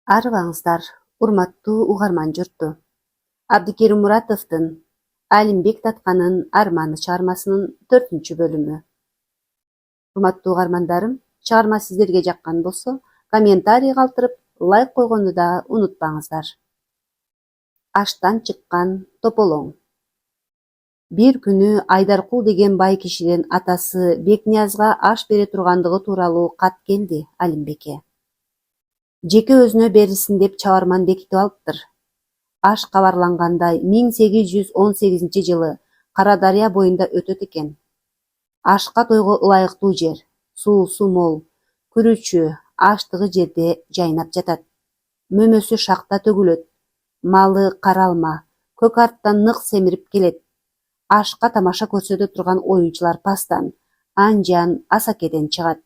Арыбаңыздар, урматтуу угарман журту. Абдикерим Муратовдун Алимбек Татканын Арманы чыгармасынын 4-бөлүмү. Урматтуу угармандарым, чыгарма сиздерге жаккан болсо, комментарий калтырып, лайк койгонду да унутпаңыздар. Аштан чыккан тополоң. Бир күнү Айдаркул деген бай кишиден атасы Бекниязга аш бере тургандыгы тууралуу кат келди Алимбекке. Жеке өзүнө берилсин деп чабарман бекитип алыптыр. Аш кабарлангандай 1818-жылы Кара Дарыя боюнда өтөт экен. Ашка тойго ылайыктуу жер, суусу мол, күрүчү, аштыгы жерде жайнап жатат. Мөмөсү шакта төгүлөт. Малы каралма, көк арттан нык семирип келет. Ашка тамаша көрсөтө турган оюнчулар пастан, анжан, асакеден чыгат.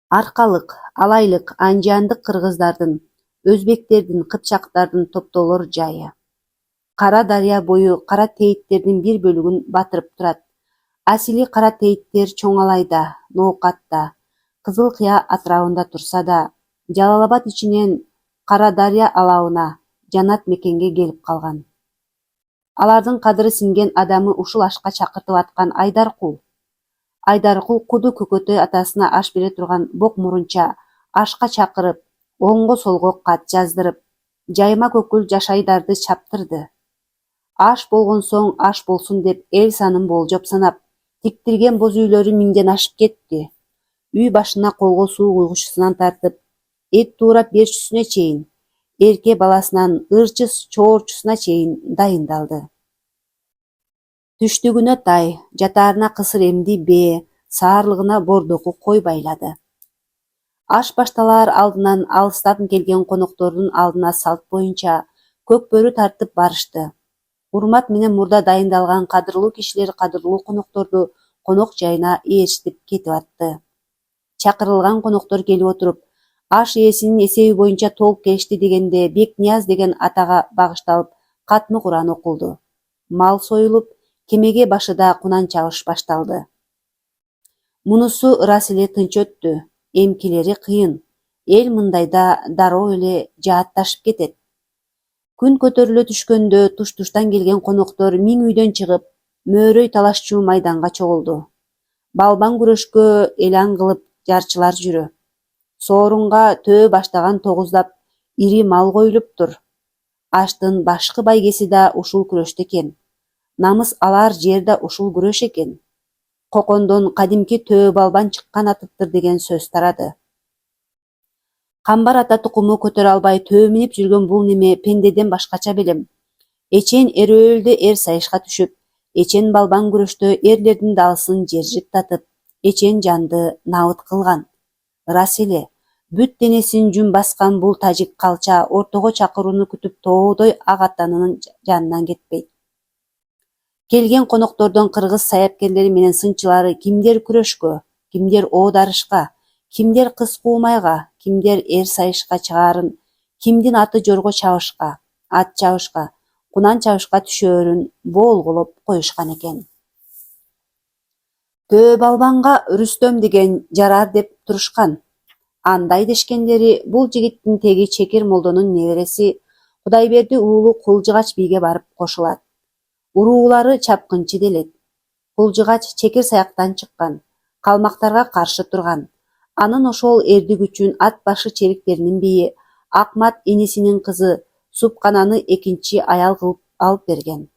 Аркалык, алайлык, анжандык кыргыздардын, өзбектердин, кыпчактардын топтоолор жайы. Кара Дарыя бою кара тейиттердин бир бөлүгүн батырып турат. Асили кара тейиттер Чоңалайда, Ноокатта, Кызыл Кыя атырабында турса да, Жалал-Абад ичинен Кара Дарыя алабына, жанат мекенге келип калган. Алардын кадыры синген адамы ушул ашка чакыртып аткан Айдаркул. Айдаркул куду көкөтөй атасына аш бере турган бок мурунча ашка чакырып, оңго солго кат жаздырып, жайма көкүл жашайдарды чаптырды. Аш болгон соң аш болсун деп эл санын болжоп санап, тиктирген боз үйлөрү 1000ден ашып кетти. Үй башына колго суу куйгучусунан тартып, эт туурап берчүсүнө чейин, эрке баласынан ырчы чоорчусуна чейин дайындалды. Түштүгүнө тай, жатаарына кысыр эмди бээ, саарлыгына бордоку кой байлады. Аш башталаар алдынан алыстан келген коноктордун алдына салт боюнча көк бөрү тартып барышты. Урмат менен мурда дайындалган кадырлуу кишилер кадырлуу конокторду конок жайына ээрчитип кетип атты. Чакырылган коноктор келип отуруп, аш ээсинин эсеби боюнча толук келишти дегенде Бекнияз деген атага багышталып катмы Куран окулду. Мал союлуп, кемеге башыда кунан чабыш башталды. Мунусу ырас эле тынч өттү, эмкилери кыйын. Эл мындайда дароо эле жаатташып кетет. Күн көтөрүлө түшкөндө туш-туштан келген коноктор 1000 үйдөн чыгып, мөөрөй талашчу майданга чогулду. Балбан күрөшкө элан кылып жарчылар жүрө. Соорунга төө баштаган тогуздап ири мал коюлуптур. Аштын башкы байгеси да ушул күрөштө экен. Намыс алар жер да ушул күрөш экен. Кокондон кадимки төө балбан чыккан атыптыр деген сөз тарады. Камбар ата тукуму көтөрө албай төө минип жүргөн бул неме пендеден башкача белем. Эчен эрөөлдө эр сайышка түшүп, эчен балбан күрөштө эрлердин даалысын жержиктатып, эчен жанды набыт кылган. Ырас эле, бүт денесин жүн баскан бул тажик калча ортого чакырууну күтүп тоодой ак атанын жанынан кетпейт. Келген коноктордон кыргыз саяпкерлери менен сынчылары кимдер күрөшкө, кимдер оодарышка, кимдер кыз куумайга, кимдер эр сайышка чыгаарын, кимдин аты жорго чабышка, ат чабышка, кунан чабышка түшөөрүн болгулоп коюшкан экен. Төө балбанга Рүстөм деген жарар деп турушкан. Андай дешкендери бул жигиттин теги Чекир молдонун небереси Кудайберди уулу Кулжыгач бийге барып кошулат. Уруулары чапкынчы делет. Кулжыгач Чекир саяктан чыккан, калмактарга каршы турган. Анын ошол эрдик үчүн ат башы чериктеринин бийи Акмат инисинин кызы Супкананы экинчи аял кылып алып берген.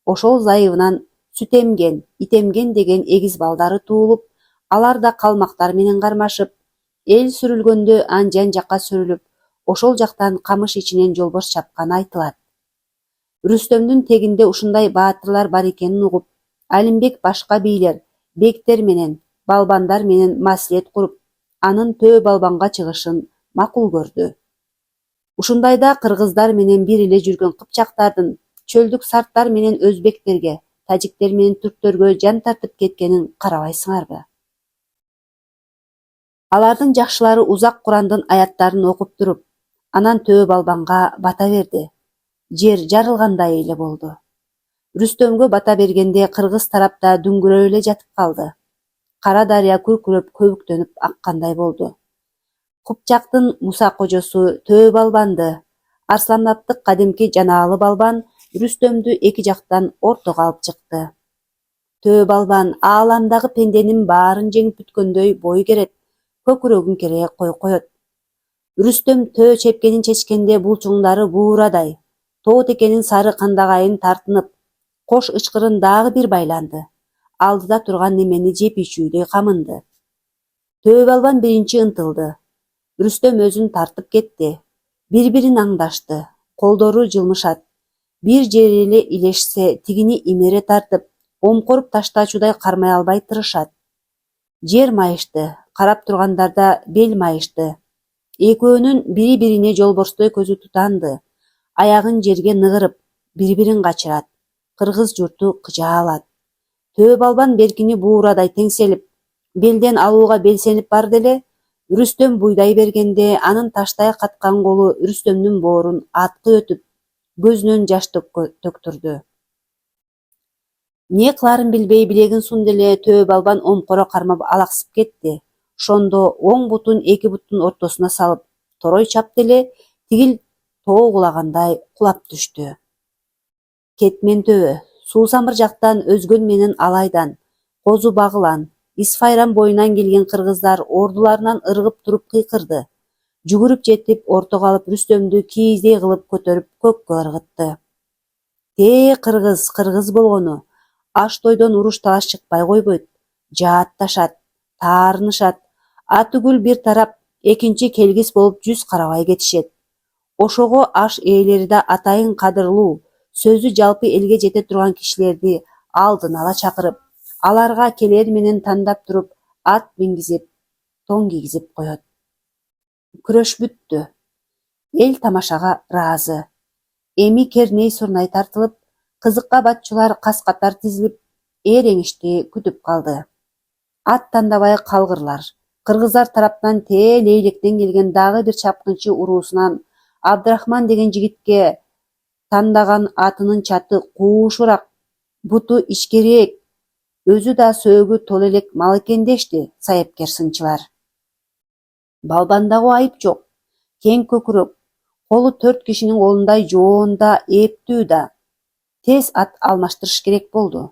Ошол зайыбынан сүт эмген, ит эмген деген эгиз балдары туулуп, алар да калмактар менен кармашып, эл сүрүлгөндө анжан жакка сүрүлүп, ошол жактан камыш ичинен жолборс чапканы айтылат. Рүстөмдүн тегинде ушундай баатырлар бар экенин угуп, Алимбек башка бийлер, бектер менен, балбандар менен маслиет куруп, анын төө балбанга чыгышын макул көрдү. Ушундайда кыргыздар менен бир эле жүргөн кыпчактардын чөлдүк сарттар менен өзбектерге, тажиктер менен түрктөргө жан тартып кеткенин карабайсыңарбы? Алардын жакшылары узак Курандын аяттарын окуп туруп, анан төө балбанга бата берди. Жер жарылгандай эле болду. Рүстөмгө бата бергенде кыргыз тарапта дүңгүрөп эле жатып калды. Кара Дарыя күркүрөп көбүктөнүп аккандай болду. Купчактын Муса кожосу Төө балбанды. Арсланаттык кадимки жанаалы балбан Рүстөмдү эки жактан ортого алып чыкты. Төө балбан ааламдагы пенденин баарын жеңип бүткөндөй бой керет, көкүрөгүн кере коет. Рүстөм Төө чепкенин чечкенде булчуңдары буурадай, тоо текенин сары кандагайын тартынып, кош ычкырын дагы бир байланды. Алдыда турган немени жеп ичүүдөй камынды. Төө балбан биринчи ынтылды. Рүстөм өзүн тартып кетти. Бири-бирин аңдашты. Колдору жылмышат. Бир жери эле илешсе, тигини имере тартып, омкоруп таштаачудай кармай албай тырышат. Жер майышты, карап тургандарда бел майышты. Экөөнүн бири-бирине жолборстой көзү тутанды. Аягын жерге ныгырып, бири-бирин качырат. Кыргыз журту кыжаалат. Төө балбан беркини буурадай теңселип, белден алууга белсенип барды эле, Рүстөм буйдай бергенде анын таштай каткан колу Рүстөмдүн боорун аткы өтүп, көзүнөн жаш төктүрдү. Не кыларын билбей билегин сунду эле Төө балбан омкоро кармап алаксып кетти. Ошондо оң бутун эки буттун ортосуна салып, торой чапты эле, тигил тоо кулагандай кулап түштү. Кетмен Төө, суусамыр жактан өзгөн менен Алайдан, Козу Багылан, Исфайран боюнан келген кыргыздар ордуларынан ыргып туруп кыйкырды. Жүгүрүп жетип, ортого алып Рүстөмдү кийиздей кылып көтөрүп көккө ыргытты. Кыргыз, кыргыз болгону, аш тойдон уруш талаш чыкпай койбойт. Жаатташат, таарынышат, атүгүл бир тарап, экинчи келгис болуп жүз карабай кетишет. Ошого аш ээлери да атайын кадырлуу, сөзү жалпы элге жете турган кишилерди алдын ала чакырып, аларга келер менен тандап туруп, ат мингизип, тоң кийгизип коет. Күрөш бүттү. Эл тамашага ыраазы. Эми керней сурнай тартылып, кызыкка батчулар кас-катар тизилип, ээреңишти күтүп калды. Ат тандабай калгырлар. Кыргыздар тараптан тээ лейлектен келген дагы бир чапкынчы уруусунан Абдрахман деген жигитке тандаган атынын чаты куушураак, буту ичкерээк, өзү да сөөгү толо элек мал экен дешти сайепкер сынчылар. Балбандагы айып жок. Кең көкүрөк, колу 4 кишинин колундай жоон да, эптүү да. Тез ат алмаштырыш керек болду.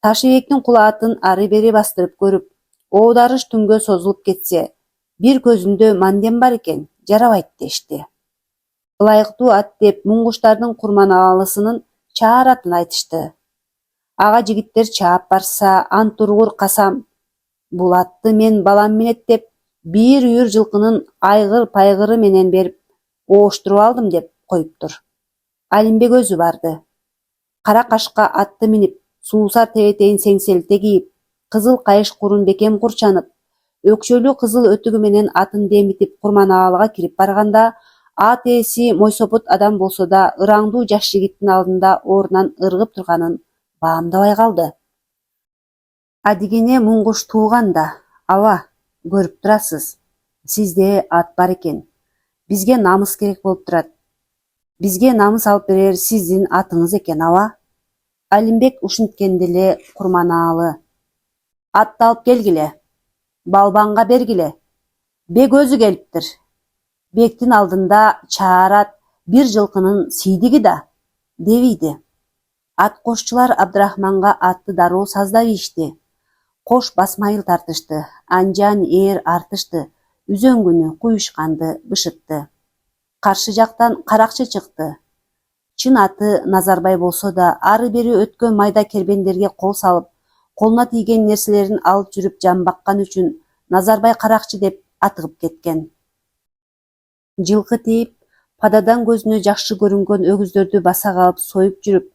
Ташыбектин кулаатын ары-бери бастырып көрүп, оодарыш түнгө созулуп кетсе, бир көзүндө мандем бар экен, жарабайт дешти. Ылайыктуу ат деп муңгуштардын курманаалысынын чаар атын айтышты. Ага жигиттер чаап барса, антургур касам, бул атты мен балам минет деп, бир үйүр жылкынын айгыр-пайгыры менен берип, ооштуруп алдым деп коюптур. Алимбек өзү барды. Кара кашка атты минип, суусар тебетейин сеңселте кийип, кызыл кайыш курун бекем курчанып, өкчөлүү кызыл өтүгү менен атын демитип курманаалыга кирип барганда, ат ээси мойсопут адам болсо да ыраңдуу жаш жигиттин алдында ордунан ыргып турганын баамдабай калды. Адигене муңгуш тууганда, аба, көрүп турасыз, сизде ат бар экен. Бизге намыс керек болуп турат. Бизге намыс алып берер сиздин атыңыз экен, аба. Алимбек ушинткенде эле курманаалы. Атты алып келгиле. Балбанга бергиле. Бек өзү келиптир. Бектин алдында чаар ат бир жылкынын сийдиги да, дебийди. Ат кошчулар Абдрахманга атты дароо саздай ийишти. Кош басмайыл тартышты, анжан ээр артышты, үзөңгүнү, куюшканды бышытты. Каршы жактан каракчы чыкты. Чын аты Назарбай болсо да, ары-бери өткөн майда кербендерге кол салып, колуна тийген нерселерин алып жүрүп жамбаккан үчүн Назарбай каракчы деп атыгып кеткен. Жылкы тийип, пададан көзүнө жакшы көрүнгөн өгүздөрдү баса калып союп жүрүп,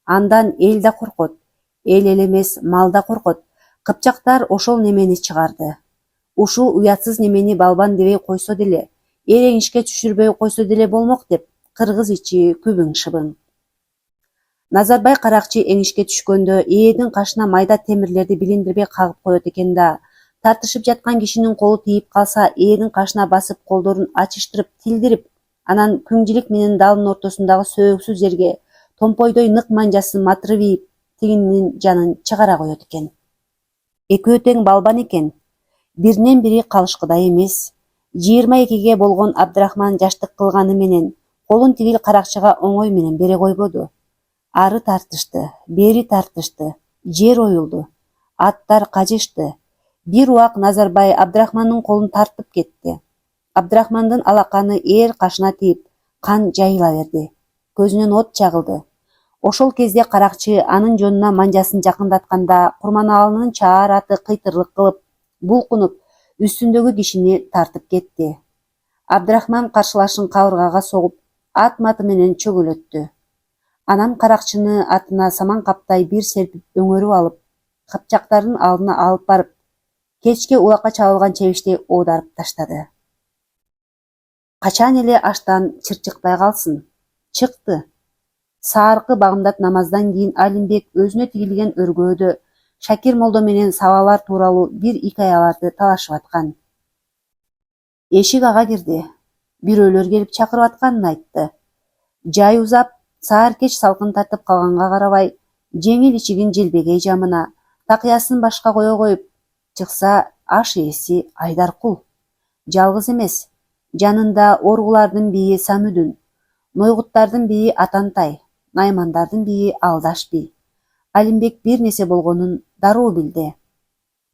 андан эл да коркот, эл эле эмес, мал да коркот. Кыпчактар ошол немени чыгарды. Ушул уятсыз немени балбан дебей койсо деле, эреңишке түшүрбөй койсо деле болмок деп, кыргыз ичи күбүң-шыбың. Назарбай каракчы эңишке түшкөндө ээдин кашына майда темирлерди билиндирбей кагып коет экен да, тартышып жаткан кишинин колу тийип калса, ээдин кашына басып колдорун ачыштырып, тилдирип, анан күңжилик менен далдын ортосундагы сөөгсүз жерге томпойдой нык манжасын матырып ийип, тигинин жанын чыгара коет экен. Экөө тең балбан экен. Биринен бири калышкыдай эмес. 22 болгон Абдрахман жаштык кылганы менен колун тигил каракчыга оңой менен бере койбоду. Ары тартышты, бери тартышты, жер оюлду, аттар кажышты. Бир убак Назарбай Абдрахмандын колун тартып кетти. Абдрахмандын алаканы ээр кашына тийип, кан жайыла берди. Көзүнөн от чагылды. Ошол кезде каракчы анын жонуна манжасын жакындатканда Курманалынын чаар аты кыйтырлык кылып, булкунуп, үстүндөгү кишини тартып кетти. Абдрахман каршылашын кабыргага согуп, ат маты менен чөгөлөттү. Анан каракчыны атына саман каптай бир серпип өңөрүп алып, капчактардын алдына алып барып, кечке улакка чабылган чебиштей оодарып таштады. Качан эле аштан чырчыкпай калсын. Чыкты. Сааркы багымдат намаздан кийин Алимбек өзүнө тигилген өргөөдө Шакир молдо менен сабалар тууралуу бир икаяларды талашып аткан. Эшик ага кирди. Бирөөлөр келип чакырып атканын айтты. Жай узап, саар кеч салкын тартып калганга карабай, жеңил ичигин желбегей жамына, такыясын башка кое коюп, чыкса аш ээси Айдаркул. Жалгыз эмес, жанында Оргулардын бийи Самүдүн, Нойгуттардын бийи Атантай, Наймандардын бийи Алдаш бий. Алимбек бир нерсе болгонун дароо билди.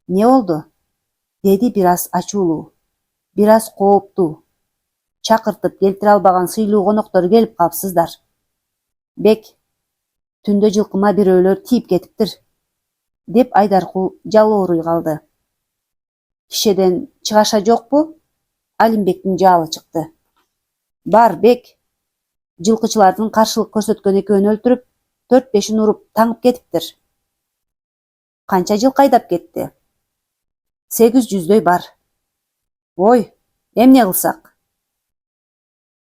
Не болду? Деди бир аз ачуулуу, бир аз кооптуу. Чакыртып келтире албаган сыйлуу коноктор келип калыпсыздар. Бек, түндө жылкыма бирөөлөр тийип кетиптир, деп Айдаркул жалооруй калды. Кишеден чыгаша жокпу? Алимбектин жаалы чыкты. Бар, Бек. Жылкычылардын каршылык көрсөткөн экөөнү өлтүрүп, 4-5-ин уруп таңып кетиптир. Канча жылкы айдап кетти? 800дөй бар. Ой, эмне кылсак?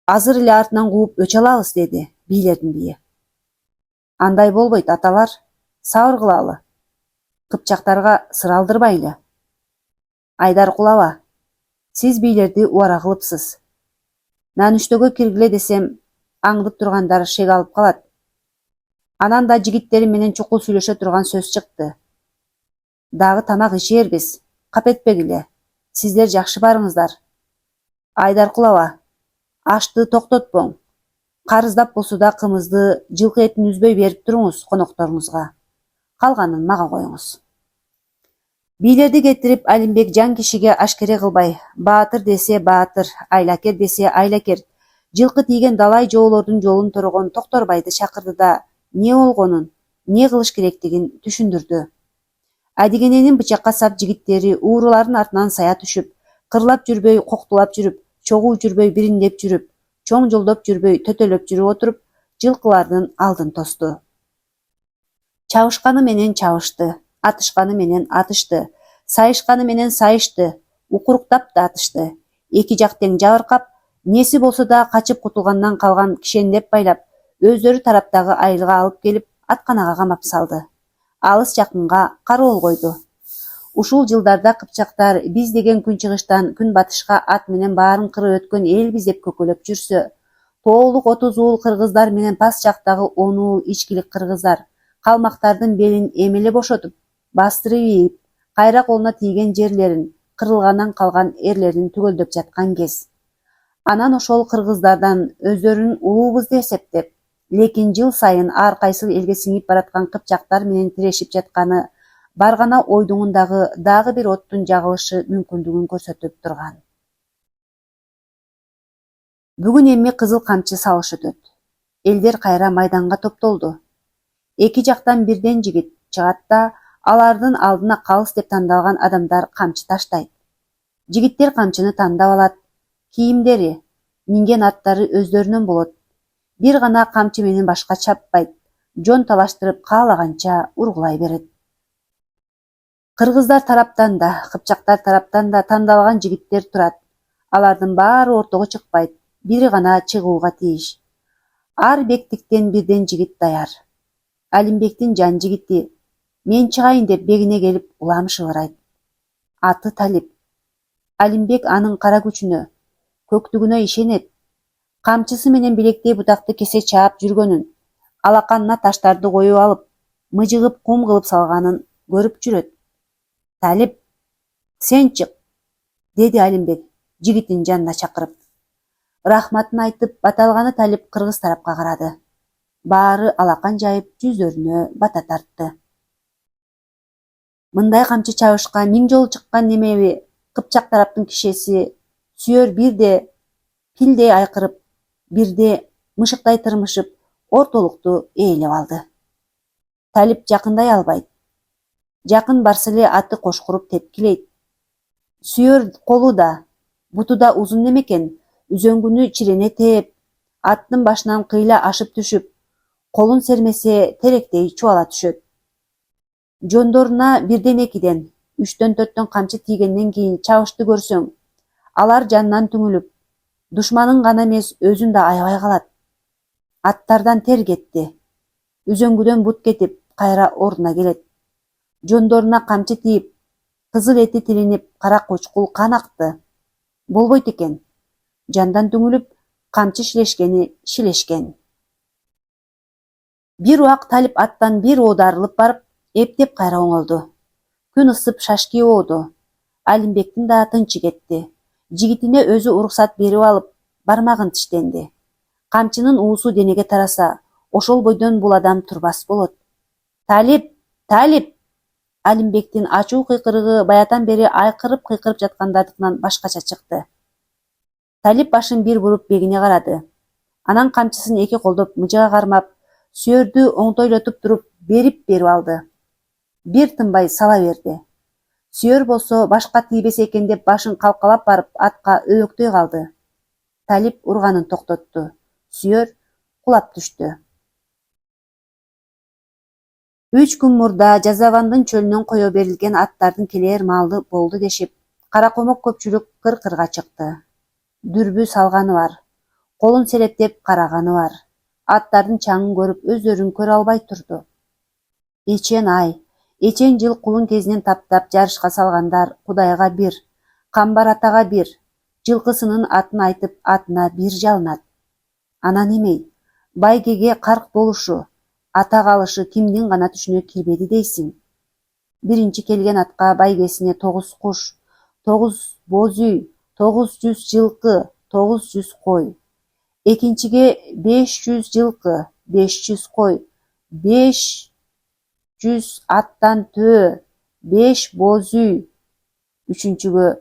Азыр эле артынан кууп өчө алабыз, деди бийлердин бийи. Андай болбойт, аталар. Сабыр кылалы. Кыпчактарга сыр алдырбайлы. Айдаркул аба, сиз бийлерди убара кылыпсыз. Нанүштөгө киргиле десем, аңдып тургандар шек алып калат. Анан да жигиттери менен чукул сүйлөшө турган сөз чыкты. Дагы тамак ичербиз, кап этпегиле. Сиздер жакшы барыңыздар. Айдаркул аба, ашты токтотпоң. Карыздап болсо да кымызды, жылкы этин үзбөй берип туруңуз конокторуңузга. Калганын мага коюңуз. Бийлерди кетирип, Алимбек жан кишиге ашкере кылбай, баатыр десе баатыр, айлакер десе айлакер, жылкы тийген далай жоолордун жолун торогон Токторбайды чакырды да не болгонун, не кылыш керектигин түшүндүрдү. Адигененин бычакка сап жигиттери уурулардын артынан сая түшүп, кырлап жүрбөй коктулап жүрүп, чогуу жүрбөй бириндеп жүрүп, чоң жолдоп жүрбөй төтөлөп жүрүп отуруп, жылкылардын алдын тосту. Чабышканы менен чабышты, атышканы менен атышты, сайышканы менен сайышты, укуруктап да атышты. Эки жак тең жабыркап, неси болсо да качып кутулгандан калган кишендеп байлап, өздөрү тараптагы айылга алып келип, атканага камап салды. Алыс жакынга кароол койду. Ушул жылдарда кыпчактар биз деген күнчыгыштан күн батышка ат менен баарын кырып өткөн элбиз деп көкөлөп жүрсө, тоолук 30 уул кыргыздар менен пас жактагы 10 уул ичкилик кыргыздар калмактардын белин эмеле бошотуп, бастырып ийип, кайра колуна тийген жерлерин, кырылгандан калган эрлерин түгөлдөп жаткан кез. Анан ошол кыргыздардан өздөрүн улуубуз деп эсептеп, лекин жыл сайын ар кайсы элге сиңип бараткан кыпчактар менен тирешип жатканы бар гана ойдуңундагы дагы бир оттун жагылышы мүмкүндүгүн көрсөтүп турган. Бүгүн эми кызыл камчы салыш өтөт. Элдер кайра майданга топтолду. Эки жактан бирден жигит чыгат да, алардын алдына калыс деп тандалган адамдар камчы таштайт. Жигиттер камчыны тандап алат. Кийимдери, минген аттары өздөрүнөн болот. Бир гана камчы менен башка чаппайт. Жон талаштырып каалаганча ургулай берет. Кыргыздар тараптан да, кыпчактар тараптан да тандалган жигиттер турат. Алардын баары ортого чыкпайт. Бири гана чыгууга тийиш. Ар бектиктен бирден жигит даяр. Алимбектин жан жигити мен чыгайын деп бегине келип улам шыбырайт. Аты Талип. Алимбек анын кара күчүнө, көктүгүнө ишенет. Камчысы менен билектей бутакты кесе чаап жүргөнүн, алаканына таштарды коюп алып, мыжыгып кум кылып салганын көрүп жүрөт. Талип, сен чык, деди Алимбек. жигитин жанына чакырып. Рахматын айтып, баталганы Талип кыргыз тарапка карады. Баары алакан жайып, жүздөрүнө бата тартты. Мындай камчы чабышка 1000 жолу чыккан немеби Кыпчак тараптын кишеси Сүйөр бирде пилдей айкырып, бирде мышыктай тырмышып, ортолукту ээлеп алды. Талип жакындай албайт. Жакын барса эле аты кошкуруп тепкилейт. Сүйөр колу да, буту да узун немекен, үзөңгүнү чирене тээп, аттын башынан кыйла ашып түшүп, колун сермесе теректей чубала түшөт. Жондоруна 1ден 2ден, 3дөн 4дөн камчы тийгенден кийин чабышты көрсөң, алар жанынан түңүлүп, душманын гана эмес өзүн да аябай калат. Аттардан тер кетти. Үзөңгүдөн бут кетип, кайра ордуна келет. Жондоруна камчы тийип, кызыл эти тилинип, кара кучкул кан акты. Болбойт экен. Жандан түңүлүп, камчы шилешкен. Бир убак Талип аттан бир оодарылып барып, эптеп кайра оңолду. Күн ысып шашки ооду. Алимбектин да тынчы кетти. Жигитине өзү уруксат берип алып, бармагын тиштенди. Камчынын уусу денеге тараса, ошол бойдон бул адам турбас болот. Талип! Талип! Алимбектин ачуу кыйкырыгы баятан бери айкырып-кыйкырып жаткандардыкынан башкача чыкты. Талип башын бир буруп бегине карады. Анан камчысын эки колдоп мыжыга кармап, Сүйөрдү оңтойлотуп туруп берип алды. Бир тынбай сала берди. Сүйөр болсо башка тийбесе экен деп башын калкалап барып атка өбөктөй калды. Талип урганын токтотту. Сүйөр кулап түштү. 3 күн мурда Жазавандын чөлүнөн кое берилген аттардын келээр маалы болду дешип, каракомок көпчүлүк кыр-кырга чыкты. Дүрбү салганы бар, колун серептеп караганы бар. Аттардын чаңын көрүп өздөрүн көрө албай турду. Эчен жыл кулун кезинен таптап жарышка салгандар Кудайга бир, Камбар атага бир, жылкысынын атын айтып атына бир жалынат. Анан эмей, байгеге карк болушу, ата калышы кимдин гана түшүнө кирбеди дейсиң. Биринчи келген атка байгесине 9 куш, 9 боз үй, 900 жылкы, 900 кой. Экинчиге 500 жылкы, 500 кой, 500 аттан төө, 5 боз үй. Үчүнчүгө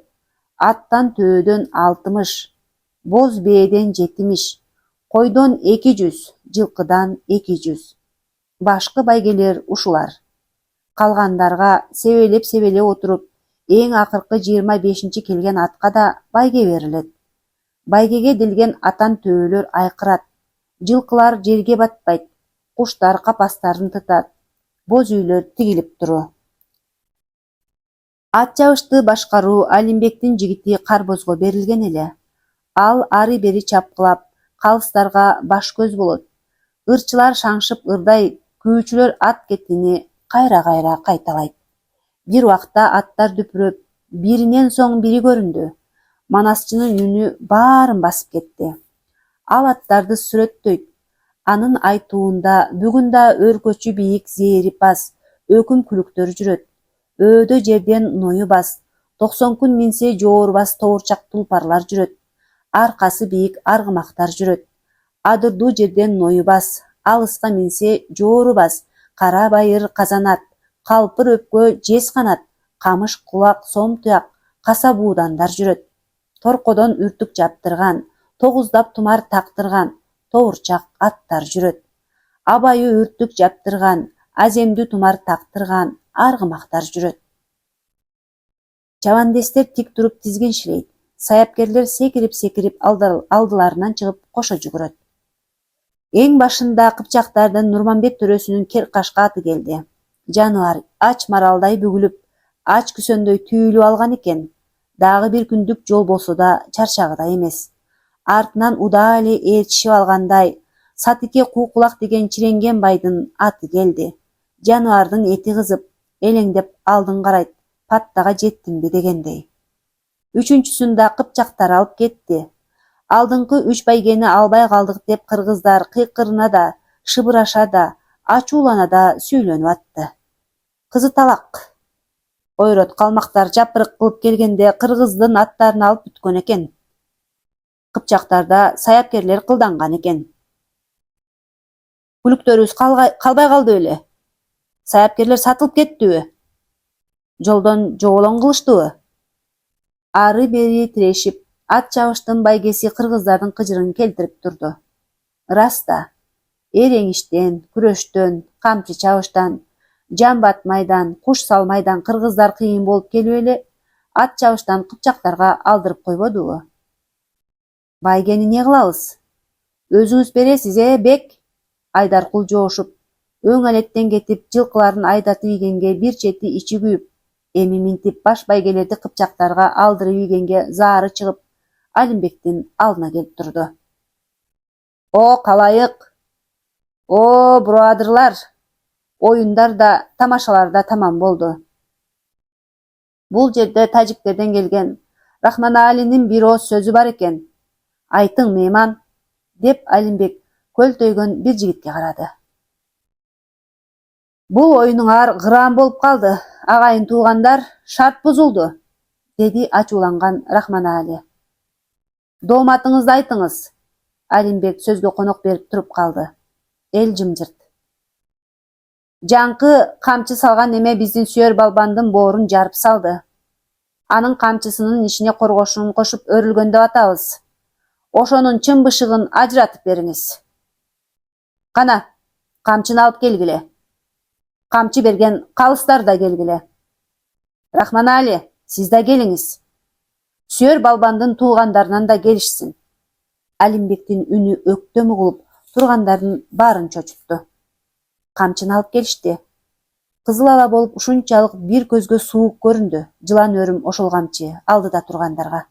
аттан төөдөн 60, боз бээден 70, койдон 200, жылкыдан 200. Башкы байгелер ушулар. Калгандарга себелеп отуруп, эң акыркы 25 келген атка да байге берилет. Байгеге делген атан төөлөр айкырат. Жылкылар жерге батпайт, куштар капастарын тытат, боз үйлөр тигилип туру. Ат жабышты башкаруу Алимбектин жигити Карбозго берилген эле. Ал ары-бери чапкылап, калыстарга баш көз болот. Ырчылар шаңшып ырдай, күүчүлөр ат кетини кайра-кайра кайталайт. Бир убакта аттар дүпүрөп, биринен соң бири көрүндү. Манасчынын үнү баарын басып кетти. Ал аттарды сүрөттөйт. Анын айтуунда бүгүн да өркөчү бийик зээри бас, өкүм күлүктөр жүрөт. Өөдө жерден ною бас, 90 күн минсе жоорубас тоорчак тулпарлар жүрөт. Аркасы бийик аргымактар жүрөт. Адырдуу жерден ною бас, алыска минсе жоору бас, кара байыр казанат, калпыр өпкө жез канат, камыш кулак сом туяк, каса буудандар жүрөт. Торкодон үртүк жаптырган, 9дап тумар тактырган, тоорчак аттар жүрөт. Абайы үртүк жаптырган, аземдүү тумар тактырган, аргымактар жүрөт. Чабандестер тик туруп тизгиншилейт. Саяпкерлер секирип алдыларынан чыгып кошо жүгүрөт. Эң башында Кыпчактардын Нурманбет төрөсүнүн Керкашка аты келди. Жаныбар ач маралдай бүгүлүп, ач күсөндөй түйүлүп алган экен. Дагы бир күндүк жол болсо да чарчагыдай эмес. Артынан удаа эле ээрчишип алгандай Сатыке Куукулак деген чиренген байдын аты келди. Жаныбардын эти кызып, элеңдеп алдын карайт, паттага жеттимби дегендей. Үчүнчүсүн да Кыпчактар алып кетти. Алдыңкы 3 байгени албай калдык деп кыргыздар кыйкырына да, шыбыраша да, ачуулана да сүйлөнүп атты. Кызыталак. Ойрот калмактар жапырык кылып келгенде кыргыздын аттарын алып бүткөн экен. Кыпчактарда саяпкерлер кылданган экен. Күлүктөрүбүз калбай калды беле? Саяпкерлер сатылып кеттиби? Жолдон жоголоң кылыштыбы? Ары бери тирешип, ат чабыштын байгеси кыргыздардын кыжырын келтирип турду. Рас да, эреңиштен, күрөштөн, камчы чабыштан, жамбат майдан, куш салмайдан кыргыздар кыйын болуп келип эле ат чабыштан кыпчактарга алдырып койбодубу? Байгени не кылабыз? Өзүңүз бересиз, бек? Айдаркул жоошуп, өң алеттен кетип, жылкыларын айдатып ийгенге бир чети ичи күйүп, эми минтип баш байгелерди кыпчактарга алдырып ийгенге заары чыгып, Алимбектин алдына келип турду. О, калайык! О, бурадырлар! Оюндар да, тамашалар да тамам болду. Бул жерде тажиктерден келген Рахманалинин бир ооз сөзү бар экен. Айтың, мейман, деп Алимбек көлтөйгөн бир жигитке карады. Бул оюнуңар гыраан болуп калды, агайын туугандар, шарт бузулду, деди ачууланган Рахманали. Дооматыңызды айтыңыз. Алимбек сөзгө конок берип туруп калды. Эл жымжырт. Жаңкы камчы салган неме биздин сүйөр балбандын боорун жарып салды. Анын камчысынын ичине коргошун кошуп өрүлгөн деп атабыз. Ошонун чын бышыгын ажыратып бериңиз. Кана, камчыны алып келгиле. Камчы берген калыстар да келгиле. Рахманали, сиз да келиңиз. Сүйөр балбандын туугандарынан да келишсин. Алимбектин үнү өктөм угулуп, тургандардын баарын чочутту. Камчыны алып келишти. Кызыл ала болуп ушунчалык бир көзгө суук көрүндү. Жылан өрүм ошол камчы алдыда тургандарга.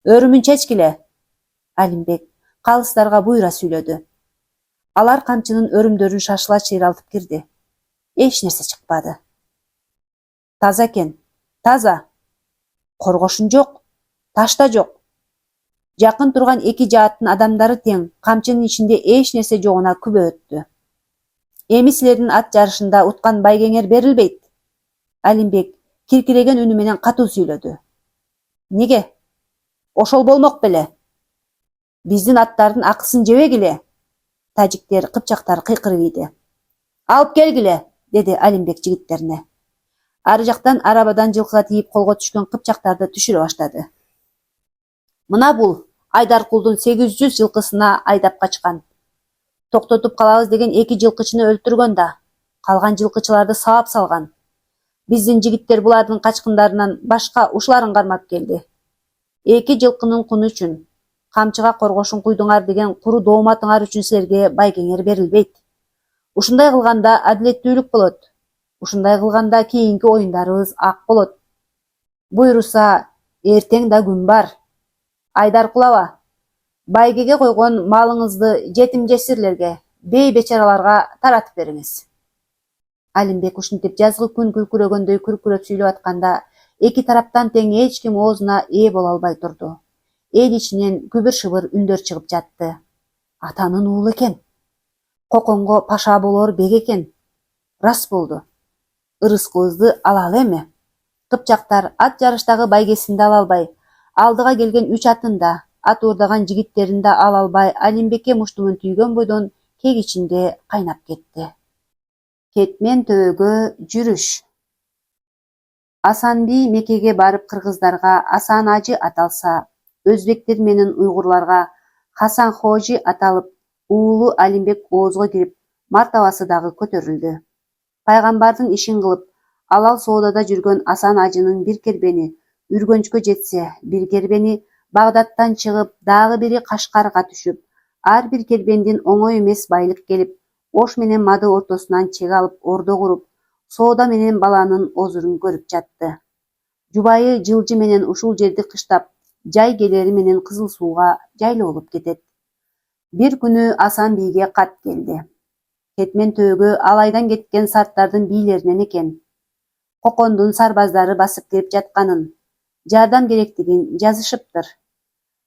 Өрүмүн чечкиле. Алимбек калыстарга буйра сүйлөдү. Алар камчынын өрүмдөрүн шашыла чыйралтып кирди. Эч нерсе чыкпады. Таза экен, таза. Коргошун жок, таш да жок. Жакын турган эки жааттын адамдары тең, камчынын ичинде эч нерсе жогуна күбө өттү. Эми силердин ат жарышында уткан байгеңер берилбейт. Алимбек киркиреген үнү менен катуу сүйлөдү. Неге? Ошол болмок беле? Биздин аттардын акысын жебегиле. Тажиктер, кыпчактар кыйкырып ийди. Алып келгиле, деди Алимбек жигиттерине. Ары жактан арабадан жылкыга тийип колго түшкөн кыпчактарды түшүрө баштады. Мына бул Айдаркулдун 800 жылкысына айдап качкан. Токтотуп калабыз деген 2 жылкычыны өлтүргөн да, калган жылкычыларды саап салган. Биздин жигиттер булардын качкындарынан башка ушуларын кармап келди. 2 жылкынын куну үчүн, камчыга коргошун куйдуңар деген куру дооматыңар үчүн силерге байгеңер берилбейт. Ушундай кылганда адилеттүүлүк болот. Ушундай кылганда кийинки оюндарыбыз ак болот. Буйруса, эртең да күн бар. Айдаркул аба, байгеге койгон малыңызды жетим жесирлерге, бей бечараларга таратып бериңиз. Алимбек ушинтип жазгы күн күркүрөгөндөй күркүрөп сүйлөп атканда, эки тараптан тең эч ким оозуна ээ боло албай турду. Эл ичинен күбүр-шыбыр үндөр чыгып жатты. Атанын уулу экен. Коконго паша болор бек экен. Рас болду. Ырыскыбызды алалы эми. Кыпчактар ат жарыштагы байгесинди ала албай, алдыга келген 3 атында, ат уурдаган жигиттерин да ала албай, Алимбекке муштумун түйгөн бойдон кек ичинде кайнап кетти. Кетмен төбөгө жүрүш. Асанби Мекеге барып кыргыздарга Асан Ажы аталса, өзбектер менен уйгурларга Хасан Хожи аталып, уулу Алимбек оозго кирип, мартабасы дагы көтөрүлдү. Пайгамбардын ишин кылып, алал соодада жүргөн Асан Ажынын бир кербени Үргөнчкө жетсе, бир кербени Багдадтан чыгып, дагы бири Кашкарга түшүп, ар бир кербендин оңой эмес байлык келип, Ош менен Мады ортосунан чек алып, ордо куруп, соода менен баланын озурун көрүп жатты. Жубайы жылжы менен ушул жерди кыштап, жай келери менен Кызыл сууга жайлоо болуп кетет. Бир күнү Асан бийге кат келди. Кетмен төбөгө алайдан кеткен сарттардын бийлеринен экен. Кокондун сарбаздары басып кирип жатканын, жардам керектигин жазышыптыр.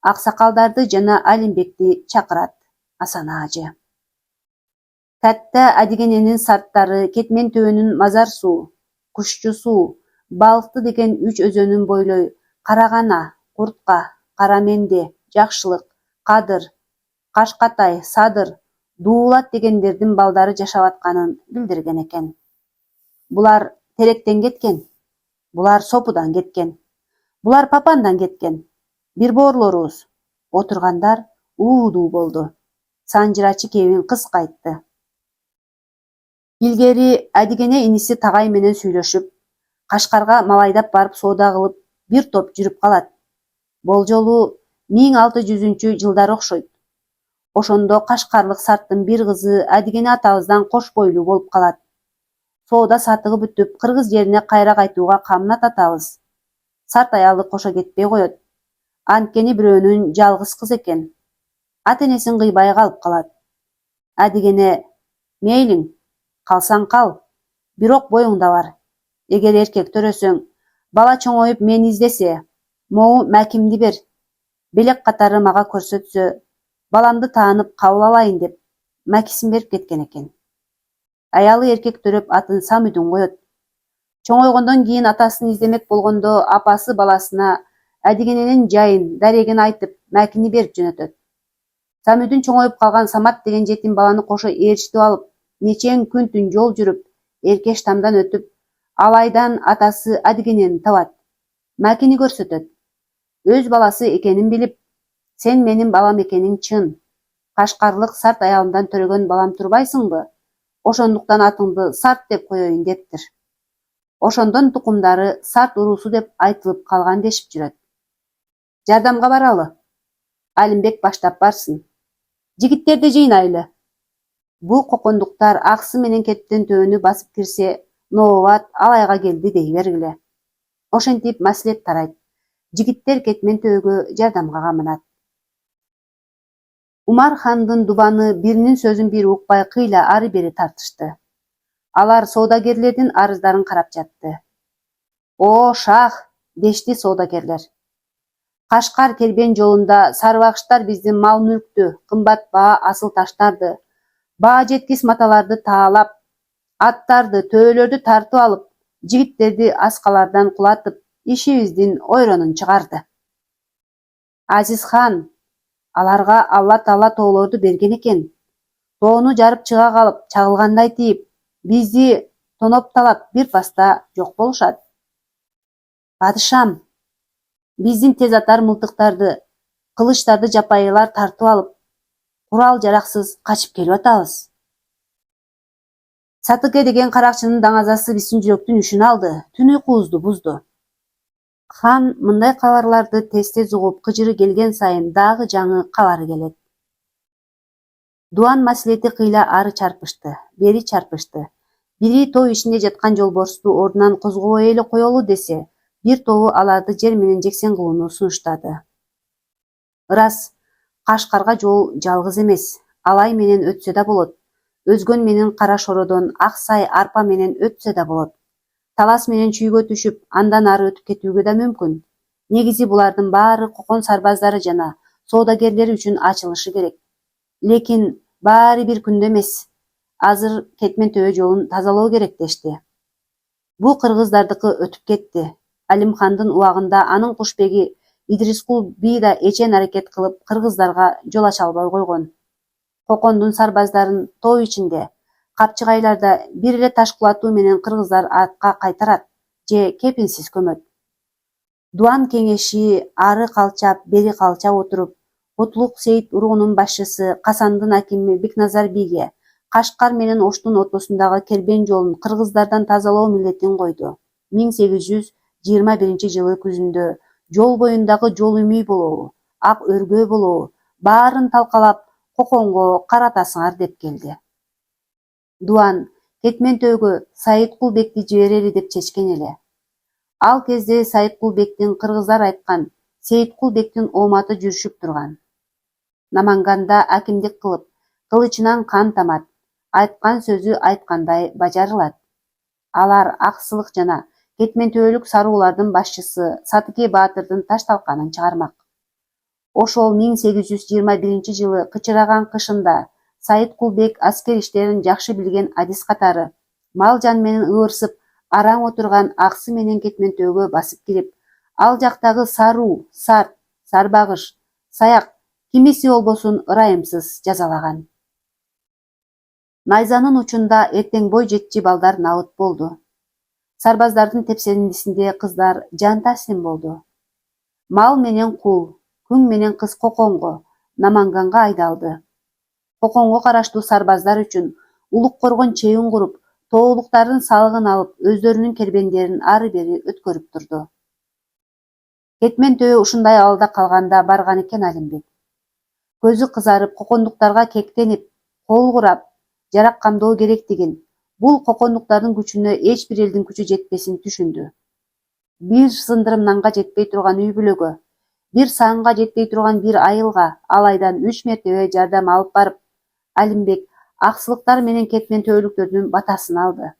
Аксакалдарды жана Алимбекти чакырат Асан Ажы. Катта Адигененин сарттары Кетмен төбөнүн Мазар суу, Кушчу суу, Балыкты деген 3 өзөнүн бойлой Карагана, Куртка, Караменде, Жакшылык, Кадыр, Кашкатай, Садыр, Дуулат дегендердин балдары жашап атканын билдирген экен. Булар Теректен кеткен, булар Сопудан кеткен, булар Папандан кеткен. Бир боорлорубуз. Отургандар уудуу болду. Санжырачы кебин кыскайтты. Илгери Адигене иниси Тагай менен сүйлөшүп, Кашкарга малайдап барып соода кылып, бир топ жүрүп калат. Болжолу 1600-жылдары окшойт. Ошондо Кашкарлык Сарттын бир кызы Адигене атабыздан кош бойлуу болуп калат. Соода сатыгы бүтүп, кыргыз жерине кайра кайтууга камнат атабыз. Сарт аялы кошо кетпей коет. Анткени бирөөнүн жалгыз кыз экен. Ата-энесин кыйбай калып калат. Адигене: "Мейлиң, калсаң кал, бирок боюңда бар. Эгер эркек төрөсөң, бала чоңоюп мени издесе, могу Макимди бер. Белек катары мага көрсөтсө, баламды таанып кабыл алайын" деп Макисин берип кеткен экен. Аялы эркек төрөп атын Самүйдүн коет. Чоңойгондон кийин атасын издемек болгондо апасы баласына Адигененин жайын, дарегин айтып, Макини берип жөнөтөт. Самүйдүн чоңоюп калган Самат деген жетим баланы кошо ээрчитип алып, нечен күн-түн жол жүрүп, эркеш тамдан өтүп, алайдан атасы Адигенени табат. Макини көрсөтөт. Өз баласы экенин билип: "Сен менин балам экениң чын. Кашкарлык Сарт аялымдан төрөгөн балам турбайсыңбы? Ошондуктан атыңды Сарт деп коеюн" дептир. Ошондон тукумдары Сарт уруусу деп айтылып калган дешип жүрөт. Жардамга баралы. Алимбек баштап барсын. Жигиттерди жыйнайлы. Бул кокондуктар аксы менен Кеттен төөнү басып кирсе, Новобат алайга келди дей бергиле. Ошентип маслихат тарайт. Жигиттер Кетмен төөгө жардамга камынат. Умар хандын дубаны биринин сөзүн бири укпай кыйла ары бери тартышты. Алар соодагерлердин арыздарын карап жатты. "О, шах!" дешти соодагерлер. "Кашкар кербен жолунда сарыбагыштар биздин мал-мүлктү, кымбат баа асыл таштарды, баа жеткис маталарды таалап, аттарды, төөлөрдү тартып алып, жигиттерди аскалардан кулатып, ишибиздин ойронун чыгарды. Азиз хан, аларга Алла Таала тоолорду берген экен. Тоону жарып чыга калып, чагылгандай тийип, бизди тонопталап бир паста жок болушат. Падышам, биздин тез атар мылтыктарды, кылычтарды жапайылар тартып алып, курал жараксыз качып келип атабыз. Сатыке деген каракчынын даңазасы биздин жүрөктүн үшүн алды, түн уйкубузду бузду." Хан мындай кабарларды тез-тез угуп, кыжыры келген сайын дагы жаңы кабары келет. Дуан маслихети кыйла ары чарпышты, бери чарпышты. Бири тоо ичинде жаткан жолборсту ордунан козгобой эле коелу десе, бир тобу аларды жер менен жексен кылууну сунуштады. Ырас, Кашкарга жол жалгыз эмес, Алай менен өтсө да болот. Өзгөн менен Кара Шородон ак сай арпа менен өтсө да болот. Талас менен чүйгө түшүп, андан ары өтүп кетүүгө да мүмкүн. Негизи булардын баары кокон сарбаздары жана соодагерлери үчүн ачылышы керек. Лекин баары бир күндө эмес. Азыр Кетмен төбө жолун тазалоо керек дешти. Бул кыргыздардыкы өтүп кетти. Алимхандын убагында анын кушбеги Идрискул би да эчен аракет кылып кыргыздарга жол ача албай койгон. Кокондун сарбаздарын тоо ичинде, Капчыгайларда бир эле таш кулатуу менен кыргыздар артка кайтарат же кепинсиз көмөт. Дуан кеңеши ары калчап, бери калчап отуруп, Кутулук Сейит уругунун башчысы Касандын акими Бекназар бийге Кашкар менен Оштун ортосундагы кербен жолун кыргыздардан тазалоо милдетин койду. 1821-жылы күзүндө жол боюндагы жол үмүй болобу, ак өргөө болобу, баарын талкалап Коконго каратасыңар деп келди. Дуан Кетмен төөгө Саиткул бекти жиберели деп чечкен эле. Ал кезде Саиткул бектин кыргыздар айткан Сейиткул бектин ооматы жүрүшүп турган. Наманганда акимдик кылып, кылычынан кан тамат, айткан сөзү айткандай бажарылат. Алар аксылык жана Кетмен төөлүк саруулардын башчысы Сатыке Баатырдын таш талканын чыгармак. Ошол 1821-жылы кычыраган кышында Саиткул бек аскер иштерин жакшы билген адис катары мал жан менен ыбырсып араң отурган аксы менен Кетмен төөгө басып кирип, ал жактагы саруу, сарт, сарбагыш, Саяк кимиси болбосун ырайымсыз жазалаган. Найзанын учунда эртең бой жетчи балдар набыт болду. Сарбаздардын тепсендисинде кыздар жан таслим болду. Мал менен кул, күң менен кыз Коконго, Наманганга айдалды. Коконго караштуу сарбаздар үчүн улук коргон чейин куруп, тоолуктардын салыгын алып, өздөрүнүн кербендерин ары бери өткөрүп турду. Кетмен төбө ушундай абалда калганда барган экен Алимбек. Көзү кызарып, кокондуктарга кектенип, кол курап, жарак камдоо керектигин, бул кокондуктардын күчүнө эч бир элдин күчү жетпесин түшүндү. Бир сындырым нанга жетпей турган үй бүлөгө, бир саанга жетпей турган бир айылга ал айдан 3 мертебе жардам алып барып, Алимбек аксылыктар менен кетмен төбөлүктөрдүн батасын алды.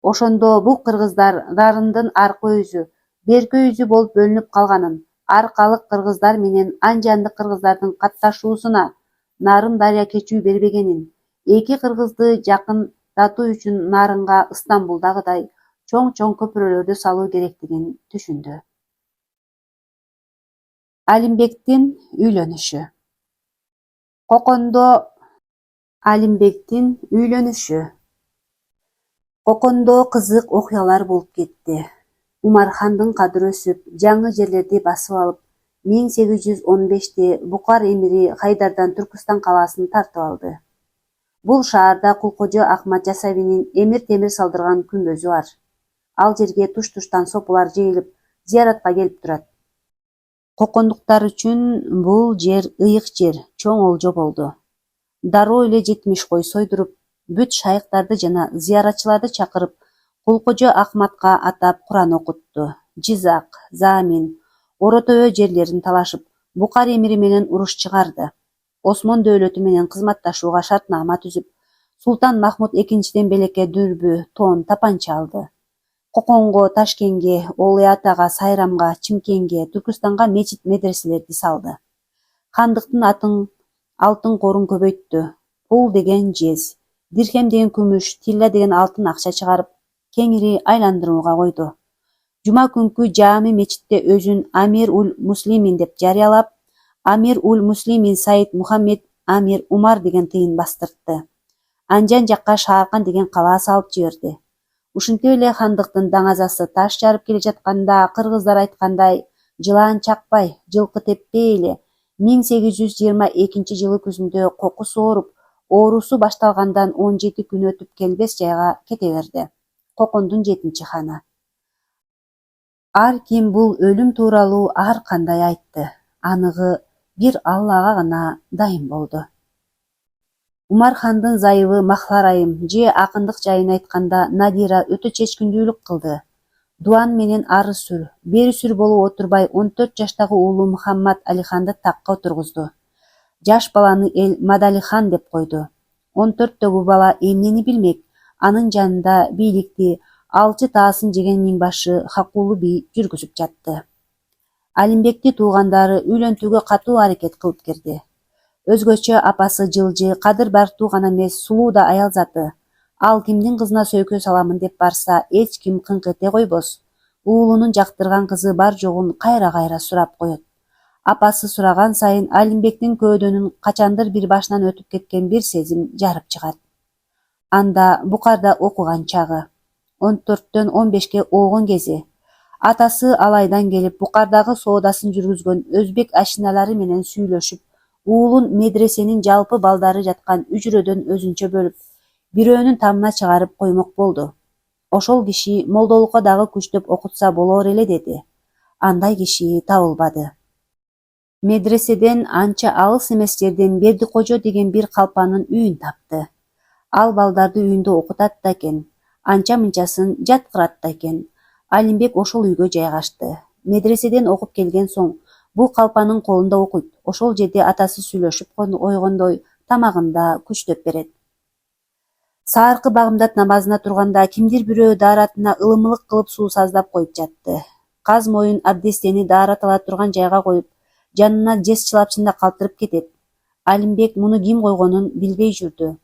Ошондо бул кыргыздар Нарындын аркы өзү, берки өзү болуп бөлүнүп калганын, аркалык кыргыздар менен анжандык кыргыздардын катташуусуна Нарын дарыя кечүү бербегенин, эки кыргызды жакындатуу үчүн Нарынга Ыстамбулдагыдай чоң көпүрөлөрдү салуу керектигин түшүндү. Алимбектин үйлөнүшү. Алимбектин үйлөнүшү. Кокондо кызык окуялар болуп кетти. Умархандын кадыры өсүп, жаңы жерлерди басып алып, 1815-те Букар эмири Хайдардан Түркүстан калаасын тартып алды. Бул шаарда Кулкожо Ахмат Жасавинин эмир темир салдырган күмбөзү бар. Ал жерге туш-туштан сопулар жыйылып, зияратка келип турат. Кокондуктар үчүн бул жер ыйык жер, чоң олжо болду. Дароо эле 70 кой сойдуруп, бүт шайыктарды жана зияратчыларды чакырып, Кулкожо Ахматка атап Куран окутту. Жизак, Замин, Оротобө жерлерин талашып, Букар эмири менен уруш чыгарды. Осмон дөөлөтү менен кызматташууга шартнама түзүп, Султан Махмуд экинчиден белекке дүрбү, тон, тапанча алды. Коконго, Ташкенге, Олой Атага, Сайрамга, Чимкенге, Түркүстанга мечит медреселерди салды. Хандыктын алтын корун көбөйттү. Пул деген жез, дирхем деген күмүш, тилла деген алтын акча чыгарып, кеңири айландырууга койду. Жума күнкү жаами мечитте өзүн Амир ул Муслимин деп жарыялап, Амир ул Муслимин Саид Мухаммед Амир Умар деген тыйын бастыртты. Анжан жакка Шааркан деген калаа салып жиберди. Ушинтип эле хандыктын даңазасы таш жарып келе жатканда кыргыздар айткандай, жылаан чакпай, жылкы теппей эле 1822 жылы күзүндө кокусу ооруп, оорусу башталгандан 17 күн өтүп келбес жайга кете берди. Кокондун 7 ханы. Ар ким бул өлүм тууралуу ар кандай айтты. Аныгы бир Аллага гана дайым болду. Умархандын зайыбы Махларайым же акындык жайын айтканда Надира өтө чечкиндүүлүк кылды. Дуан менен ары сүр, бери сүр болуп отурбай 14 жаштагы уулу Мухаммад Алиханды такка отургузду. Жаш баланы эл Мадалихан деп койду. 14-төгү бала эмнени билмек, анын жанында бийликти алчы таасын жеген миңбашы Хакулу би жүргүзүп жатты. Алимбекти туугандары үйлөнтүүгө катуу аракет кылып келди. Өзгөчө апасы жылжы, кадыр бартуу гана эмес, сулуу да аял заты. Ал кимдин кызына сөйкө саламын деп барса, эч ким кыңк эте койбос. Уулунун жактырган кызы бар жогун кайра сурап коет. Апасы сураган сайын Алимбектин көөдөнүн качандыр бир башынан өтүп кеткен бир сезим жарып чыгат. Анда Букарда окуган чагы, 14-төн 15-ке оогон кези. Атасы Алайдан келип, Букардагы соодасын жүргүзгөн өзбек ашиналары менен сүйлөшүп, уулун медресенин жалпы балдары жаткан үчүрөдөн өзүнчө бөлүп, бирөөнүн тамына чыгарып коймок болду. Ошол киши молдолукка дагы күчтөп окутса болор эле деди. Андай киши табылбады. Медреседен анча алыс эмес жерден Бердикожо деген бир калпанын үйүн тапты. Ал балдарды үйүндө окутат да экен, анча-мынчасын жаткырат да экен. Алимбек ошол үйгө жайгашты. Медреседен окуп келген соң, бул калпанын колунда окуйт. Ошол жерде атасы сүйлөшүп койгондой тамагында күчтөп берет. Сааркы багымдат намазына турганда кимдир бирөө daarатына ылымылык кылып суу саздап коюп жатты. Каз моюн абдестени daarат ала турган жайга коюп, жанына жез чылапчында калтырып кетет. Алимбек муну ким койгонун билбей жүрдү.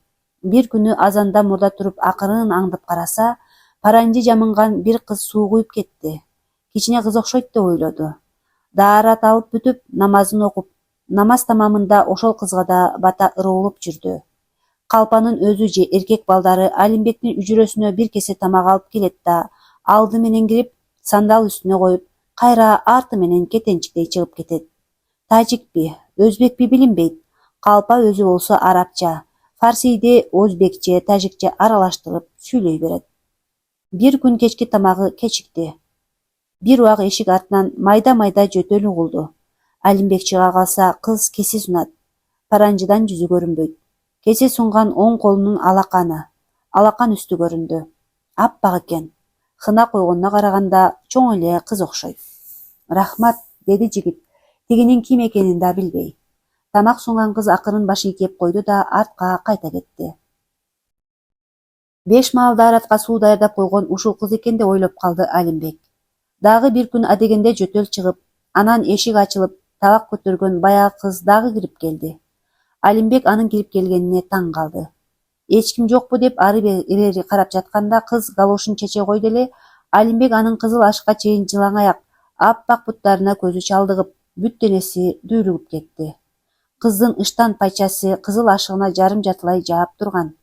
Бир күнү азанда мурда туруп акырын аңдып караса, паранжы жамынган бир кыз суу куюп кетти. Кичине кыз окшойт деп ойлоду. Даарат алып бүтүп, намазын окуп, намаз тамамында ошол кызга да бата ыроолоп жүрдү. Калпанын өзү же эркек балдары Алимбектин үчүрөсүнө бир кесе тамак алып келет да, алды менен кирип, сандал үстүнө коюп, кайра арты менен кетенчиктей чыгып кетет. Тажикпи, өзбекпи билинбейт. Калпа өзү болсо арабча, фарсийди өзбекче, тажикче аралаштырып сүйлөй берет. Бир күн кечки тамагы кечикти. Бир убак эшик артынан майда жөтөл угулду. Алимбек чыга калса, кыз кесе сунат. Паранжыдан жүзү көрүнбөйт. Кесе сунган оң колунун алакан үстү көрүндү. Аппак экен. Хына койгонуна караганда чоң эле кыз окшойт. Рахмат, деди жигит, тигинин ким экенин да билбей. Тамак сунган кыз акырын баш ийкеп койду да артка кайта кетти. Беш маал дааратка суу даярдап койгон ушул кыз экен деп ойлоп калды Алимбек. Дагы бир күн адегенде жөтөл чыгып, анан эшик ачылып, табак көтөргөн баягы кыз дагы кирип келди. Алимбек анын кирип келгенине таң калды. Эч ким жокпу деп ары бери карап жатканда кыз галошун чече койду эле, Алимбек анын кызыл ашка чейин жылаң аяк, аппак буттарына көзү чалдыгып, бүт денеси дүүлүгүп кетти. Кыздын ыштан пайчасы кызыл ашыгына жарым жартылай жаап турган.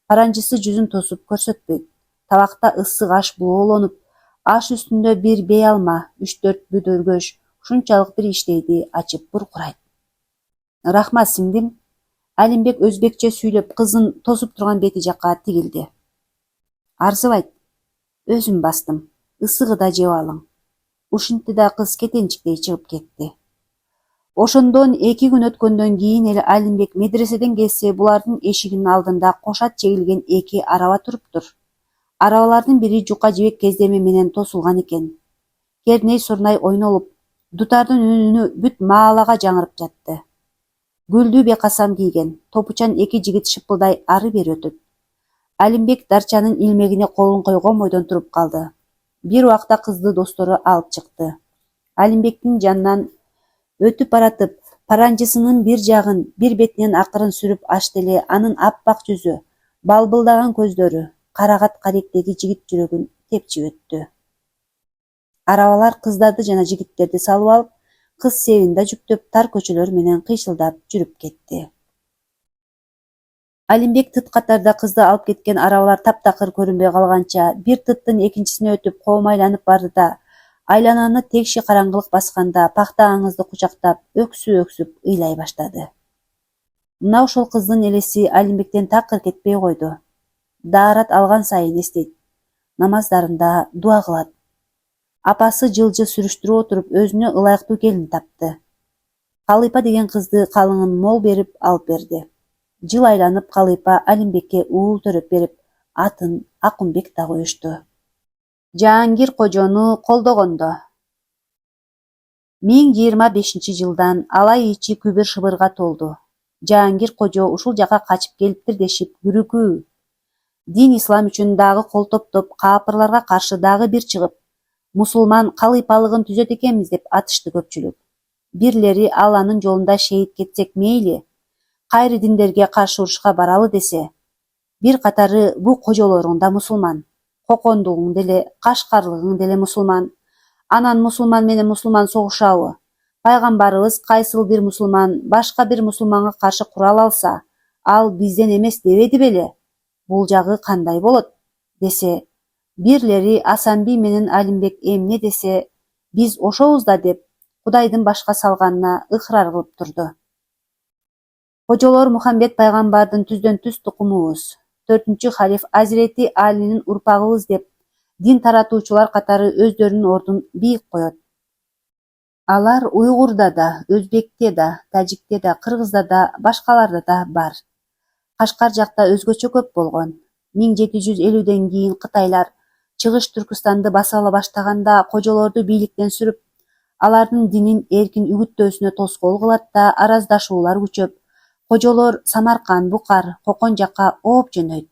Паранжысы жүзүн тосуп көрсөтпөйт. Табакта ысык аш булоолонуп, аш үстүндө бир бей алма, 3-4 бүдөргөш, ушунчалык бир иштейди ачып буркурайт. Рахмат сиңдим. Алимбек өзбекче сүйлөп, кыздын тосуп турган бети жакка тигилди. Арзыбайт. Өзүм бастым. Ысыгы да жеп алың. Ушинтти да кыз кетенчиктей чыгып кетти. Ошондон 2 күн өткөндөн кийин эле Алимбек медреседен келсе, булардын эшигинин алдында кошат чегилген 2 араба туруптур. Арабалардын бири жука жибек кездеме менен тосулган экен. Керней-сурнай ойнолуп, дутардын үнү бүт маалага жаңырып жатты. Гүлдүү бекасам кийген, топучан 2 жигит шыпылдай ары бери өтөт. Алимбек дарчанын илмегине колун койгон бойдон туруп калды. Бир убакта кызды достору алып чыкты. Алимбектин жанынан өтүп баратып, паранжысынын бир жагын, бир бетинен акырын сүрүп ачты эле анын аппак жүзү, балбылдаган көздөрү, карагат каректеги жигит жүрөгүн тепчип өттү. Арабалар кыздарды жана жигиттерди салып алып, кыз себинда жүктөп тар көчөлөр менен кыйшылдап жүрүп кетти. Алимбек тыт катарда кызды алып кеткен арабалар таптакыр көрүнбөй калганча, бир тыттын экинчисине өтүп коомайланып барды да, айлананы текши караңгылык басканда пахта аңызды кучактап, өксүп ыйлай баштады. Мына ошол кыздын элеси Алимбектен такыр кетпей койду. Даарат алган сайын эстейт. Намаздарында дуа кылат. Апасы жылжы сүрүштүрүп отуруп өзүнө ылайыктуу келин тапты. Калыйпа деген кызды калыңын мол берип алып берди. Жыл айланып Калыйпа Алимбекке уул төрөп берип, атын Акунбек да коюшту. Жаангир кожону колдогондо 1025-жылдан алай ичи күбүр шыбырга толду. Жаангир кожо ушул жака качып келиптир дешип күрүкүү. Дин ислам үчүн дагы кол топтоп, каапырларга каршы дагы бир чыгып, мусулман калыйпалыгын түзөт экенбиз деп атышты көпчүлүк. Бирлери Алланын жолунда шейит кетсек мейли, кайры диндерге каршы урушка баралы десе, бир катары бу кожолоруң да мусулман, кокондугуң деле, кашкарлыгың деле мусулман. Анан мусулман менен мусулман согушабы? Пайгамбарыбыз кайсыл бир мусулман башка бир мусулманга каршы курал алса, ал бизден эмес дебеди беле? Бул жагы кандай болот? Десе, бирлери Асанби менен Алимбек эмне десе, биз ошобуз да деп, Кудайдын башка салганына ыкрар кылып турду. Кожолор Мухаммед пайгамбардын түздөн түз тукумубуз, 4-халиф Азирети Алинин урпагыбыз деп, дин таратуучулар катары өздөрүнүн ордун бийик коет. Алар уйгурда да, өзбекте да, тажикте да, кыргызда да, башкаларда да бар. Кашкар жакта өзгөчө көп болгон. 1750-ден кийин Кытайлар Чыгыш Түркүстанды баса ала баштаганда кожолорду бийликтен сүрүп, алардын динин эркин үгүттөөсүнө тоскоол кылат да араздашуулар күчөп, кожолор Самарканд, Букар, Кокон жакка ооп жөнөйт.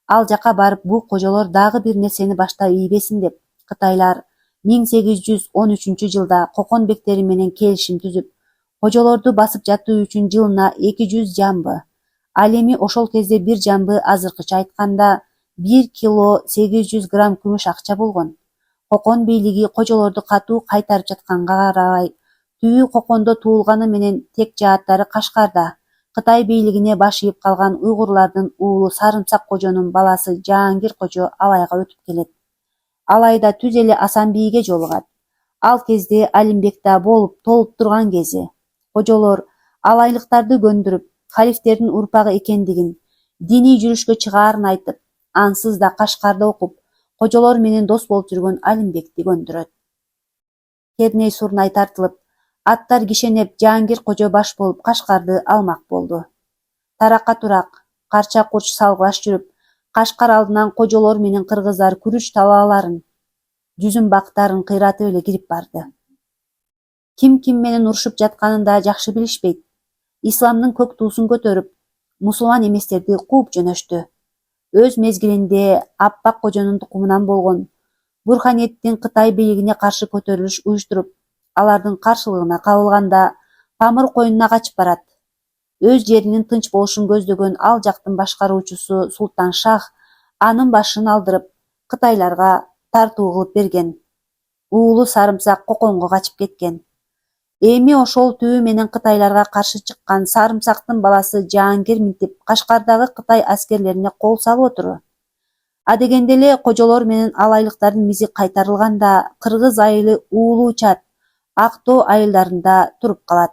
Ал жака барып бул кожолор дагы бир нерсени баштап ийбесин деп, Кытайлар 1813-жылда Кокон бектери менен келишим түзүп, кожолорду басып жатуу үчүн жылына 200 жамбы, ал эми ошол кезде бир жамбы азыркыча айтканда 1 кило 800 грамм күмүш акча болгон. Кокон бийлиги кожолорду катуу кайтарып жатканга карабай, Түбү Кокондо туулганы менен тек жааттары Кашкарда. Кытай бийлигине баш ийип калган уйгурлардын уулу Сарымсак кожонун баласы Жаангир кожо Алайга өтүп келет. Алайда түз эле Асанбийге жолугат. Ал кезде Алимбек да болуп толуп турган кези. Кожолор алайлыктарды көндүрүп, халифтердин урпагы экендигин, диний жүрүшкө чыгаарын айтып, ансыз да Кашкарда окуп, кожолор менен дос болуп жүргөн Алимбекти көндүрөт. Керней Сурнай тартылып, аттар кишенеп Жаангир кожо баш болуп Кашкарды алмак болду. Таракка турак, карча курч салгылаш жүрүп, Кашкар алдынан кожолор менен кыргыздар күрүч талааларын, жүзүм бактарын кыйратып эле кирип барды. Ким менен урушуп жатканын да жакшы билишпейт. Исламдын көк туусун көтөрүп, мусулман эместерди кууп жөнөштү. Өз мезгилинде Аппак кожонун тукумунан болгон Бурханеттин Кытай бийлигине каршы көтөрүлүш уюштуруп, алардын каршылыгына кабылганда Памыр койнуна качып барат. Өз жеринин тынч болушун көздөгөн ал жактын башкаруучусу Султан Шах анын башын алдырып, кытайларга тартуу кылып берген. Уулу Сарымсак Коконго качып кеткен. Эми ошол түбү менен кытайларга каршы чыккан Сарымсактын баласы Жаангир минтип Кашкардагы Кытай аскерлерине кол салып отуру. Адегенде эле кожолор менен алайлыктардын мизи кайтарылганда кыргыз айылы уулуу чат Актоо айылдарында туруп калат.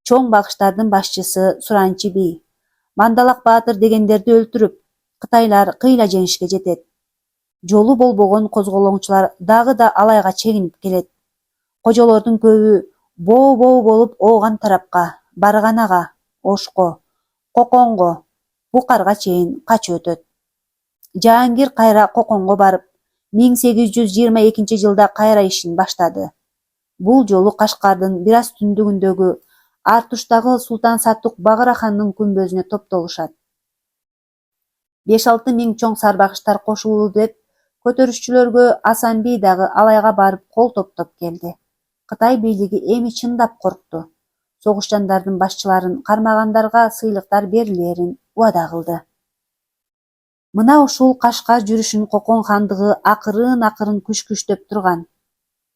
Чоң багыштардын башчысы Суранчы би, Мандалак Баатыр дегендерди өлтүрүп, кытайлар кыйла жеңишке жетет. Жолу болбогон козголоңчулар дагы да Алайга чегинип келет. Кожолордун көбү боо болуп ооган тарапка, Барганага, Ошко, Коконго, Букарга чейин качып өтөт. Жаангир кайра Коконго барып, 1822 жылда кайра ишин баштады. Бул жолу Кашкардын бир аз түндүгүндөгү Артуштагы Султан Саттук Багырахандын күмбөзүнө топтолушат. 5-6 миң чоң сарбагыштар кошулду деп көтөрүшчүлөргө Асанбий дагы Алайга барып кол топтоп келди. Кытай бийлиги эми чындап коркту. Согушчандардын башчыларын кармагандарга сыйлыктар берилерин убада кылды. Мына ушул Кашкар жүрүшүн Кокон хандыгы акырын күч-күчтөп турган.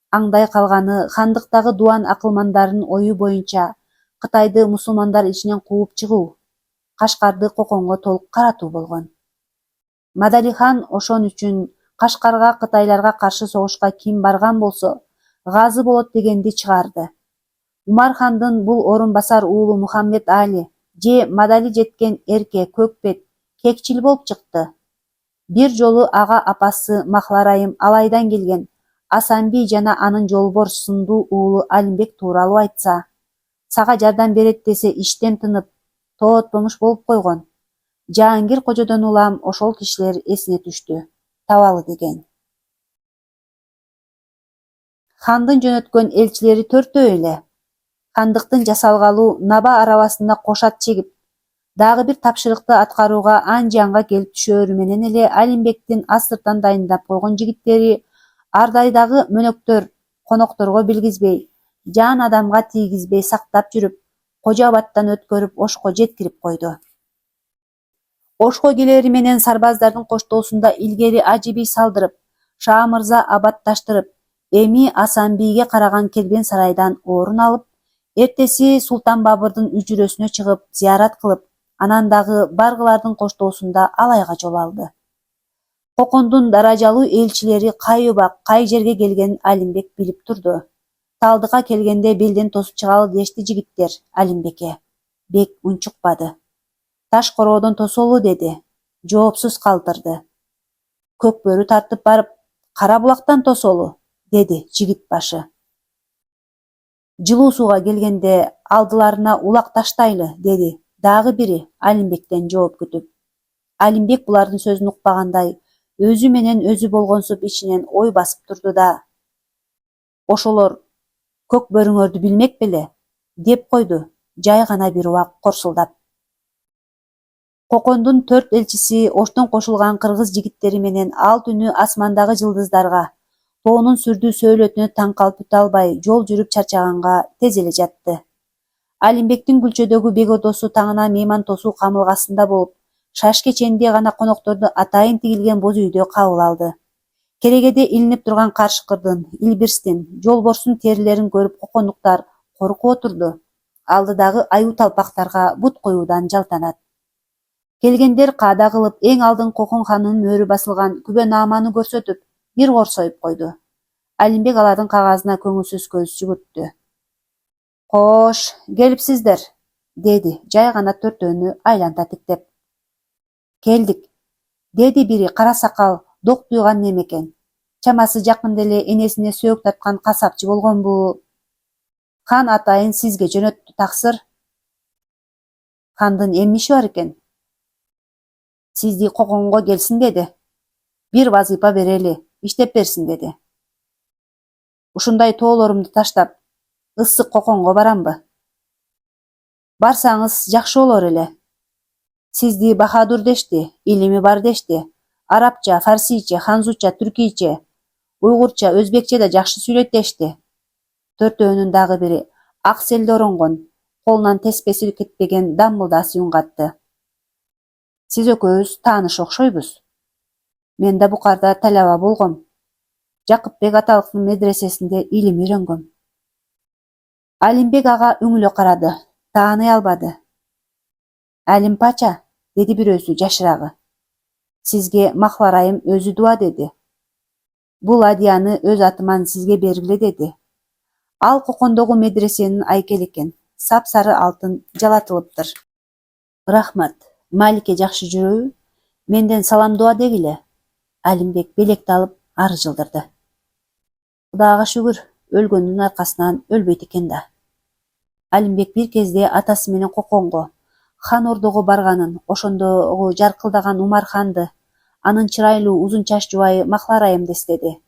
Аңдай калганы хандыктагы дуан акылмандардын ою боюнча Кытайды мусулмандар ичинен кууп чыгуу, Кашкарды Коконго толук каратуу болгон. Мадалихан ошон үчүн Кашкарга кытайларга каршы согушка ким барган болсо, газы болот дегенди чыгарды. Умар хандын бул орун басар уулу Мухаммед Али же Мадали жеткен эрке көкпет, кекчил болуп чыкты. Бир жолу ага апасы Махларайым Алайдан келген Асанбий жана анын жолборс сындуу уулу Алимбек тууралуу айтса, сага жардам берет десе иштен тынып, тоот-помуш болуп койгон. Жаангир кожодон улам ошол кишилер эсине түштү. Табалы деген. Хандын жөнөткөн элчилери 4 эле. Хандыктын жасалгалуу Наба арабасында кошат чегип, дагы бир тапшырыкты аткарууга ан-жанга келип түшөөрү менен эле Алимбектин астыртан дайындап койгон жигиттери ардайдагы мөнөктөр конокторго билгизбей, жан адамга тийгизбей сактап жүрүп, Кожо Абадтан өткөрүп Ошко жеткирип койду. Ошко келери менен сарбаздардын коштоосунда илгери Ажы би салдырып, Шаа мырза абатташтырып, эми Асанбийге караган Кербен сарайдан орун алып, эртеси Султан Бабырдын үжүрөсүнө чыгып, зыярат кылып, анан дагы баргылардын коштоосунда Алайга жол алды. Кокондун даражалуу элчилери кай убак, кай жерге келгенин Алимбек билип турду. Талдыкка келгенде белден тосуп чыгалы дешти жигиттер Алимбекке. Бек унчукпады. Таш короодон тосолу деди. Жоопсуз калтырды. Көк бөрү тартып барып, Кара булактан тосолу деди жигит башы. Жылуу сууга келгенде алдыларына улак таштайлы деди дагы бири Алимбектен жооп күтүп. Алимбек булардын сөзүн укпагандай, өзү менен өзү болгонсуп ичинен ой басып турду да: ошолор көк бөрүңөрдү билмек беле, деп койду, жай гана бир убак корсулдап. Кокондун 4 элчиси Оштон кошулган кыргыз жигиттери менен ал түнү асмандагы жылдыздарга, тоонун сүрдүү сөөлөтүнө таң калып бүтө албай, жол жүрүп чарчаганга тез эле жатты. Алимбектин Күлчөдөгү бегодосу таңына мейман тосуу камылгасында болуп, шашке ченде гана конокторду атайын тигилген боз үйдө кабыл алды. Керегеде илинип турган каршыкырдын, илбирстин, жолборстун терилерин көрүп кокондуктар коркуп отурду. Алдыдагы аюу талпактарга бут коюудан жалтанат. Келгендер каада кылып эң алдын Кокон ханынын мөөрү басылган күбө-нааманы көрсөтүп, бир корсоюп койду. Алимбек алардын кагазына көңүлсүз көз жүгүрттү. Кош, келипсиздер, деди, жай гана төртөөнү айланта тиктеп. Келдик, деди бири кара сакал, док туйган немекен. Чамасы жакында эле энесине сөөк тарткан касапчы болгонбу? Хан атайын сизге жөнөттү, таксыр. Хандын эмне иши бар экен? Сизди Коконго келсин деди. Бир вазыйфа берели, иштеп берсин деди. Ушундай тоолорумду таштап, ысык Коконго барамбы? Барсаңыз жакшы болор эле. Сизди бахадур дешти, илими бар дешти. Арабча, фарсийче, ханзуча, түркийче, уйгурча, өзбекче да жакшы сүйлөйт дешти. Төртөөнүн дагы бири ак селде оронгон, колунан теспеси кетпеген дамбылдасы үн катты. Сиз экөөбүз тааныш окшойбуз. Мен да Букарда талаба болгом. Жакыпбек аталыктын медресесинде илим үйрөнгөм. Алимбек ага үңүлө карады, тааный албады. Алим пача, деди бирөөсү жашырагы. Сизге Махвар айым өзү дуа деди. Бул адияны өз атыман сизге бергиле деди. Ал Кокондогу медресенин айкели экен, сапсары алтын жалатылыптыр. Рахмат, Малике жакшы жүрөбү? Менден салам дуа дегиле. Алимбек белекти алып ары жылдырды. Кудайга шүгүр, өлгөндүн аркасынан өлбөйт экен да. Алимбек бир кезде атасы менен Коконго, хан Ордого барганын, ошондогу жаркылдаган Умар ханды, анын чырайлуу узун чач жубайы Махвар айымды эстеди.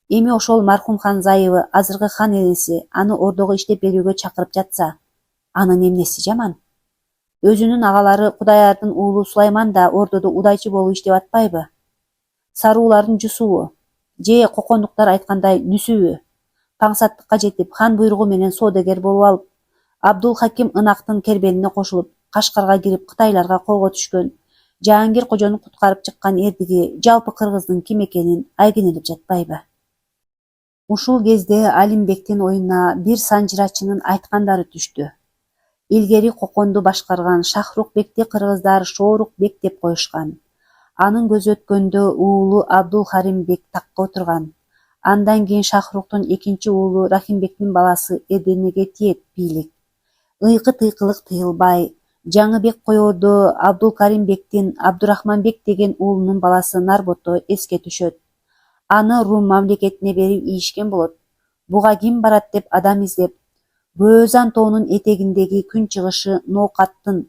Эми ошол мархум хан Зайыбы азыркы хан энеси аны Ордого иштеп берүүгө чакырып жатса, анын эмнеси жаман? Өзүнүн агалары Кудайярдын уулу Сулайман да Ордодо удайчы болуп иштеп атпайбы? Саруулардын жусубу, же Кокондуктар айткандай нүсүбү? Паңсаттыкка жетип, хан буйругу менен соодагер болуп алып, Абдул Хаким ынактын кербелине кошулуп, Кашкарга кирип Кытайларга колго түшкөн, Жаангир кожону куткарып чыккан эрдиги жалпы кыргыздын ким экенин айгинелеп жатпайбы? Ушул кезде Алимбектин оюна бир санжырачынын айткандары түштү. Илгери Коконду башкарган Шахрук бекти кыргыздар Шоорук бек деп коюшкан. Анын көзү өткөндө уулу Абдул Харим бек такка отурган. Андан кийин Шахруктун экинчи уулу Рахимбектин баласы Эрденеге тиет бийлик. Ыйкы-тыйкылык тыйылбай, Жаңыбек Койордо Абдул Карим бектин Абдурахманбек деген уулунун баласы Нарбото эске түшөт. Аны Рум мамлекетине берип ийишкен болот. Буга ким барат деп адам издеп, Бөөзан тоонун этегиндеги күн чыгышы Ноокаттын,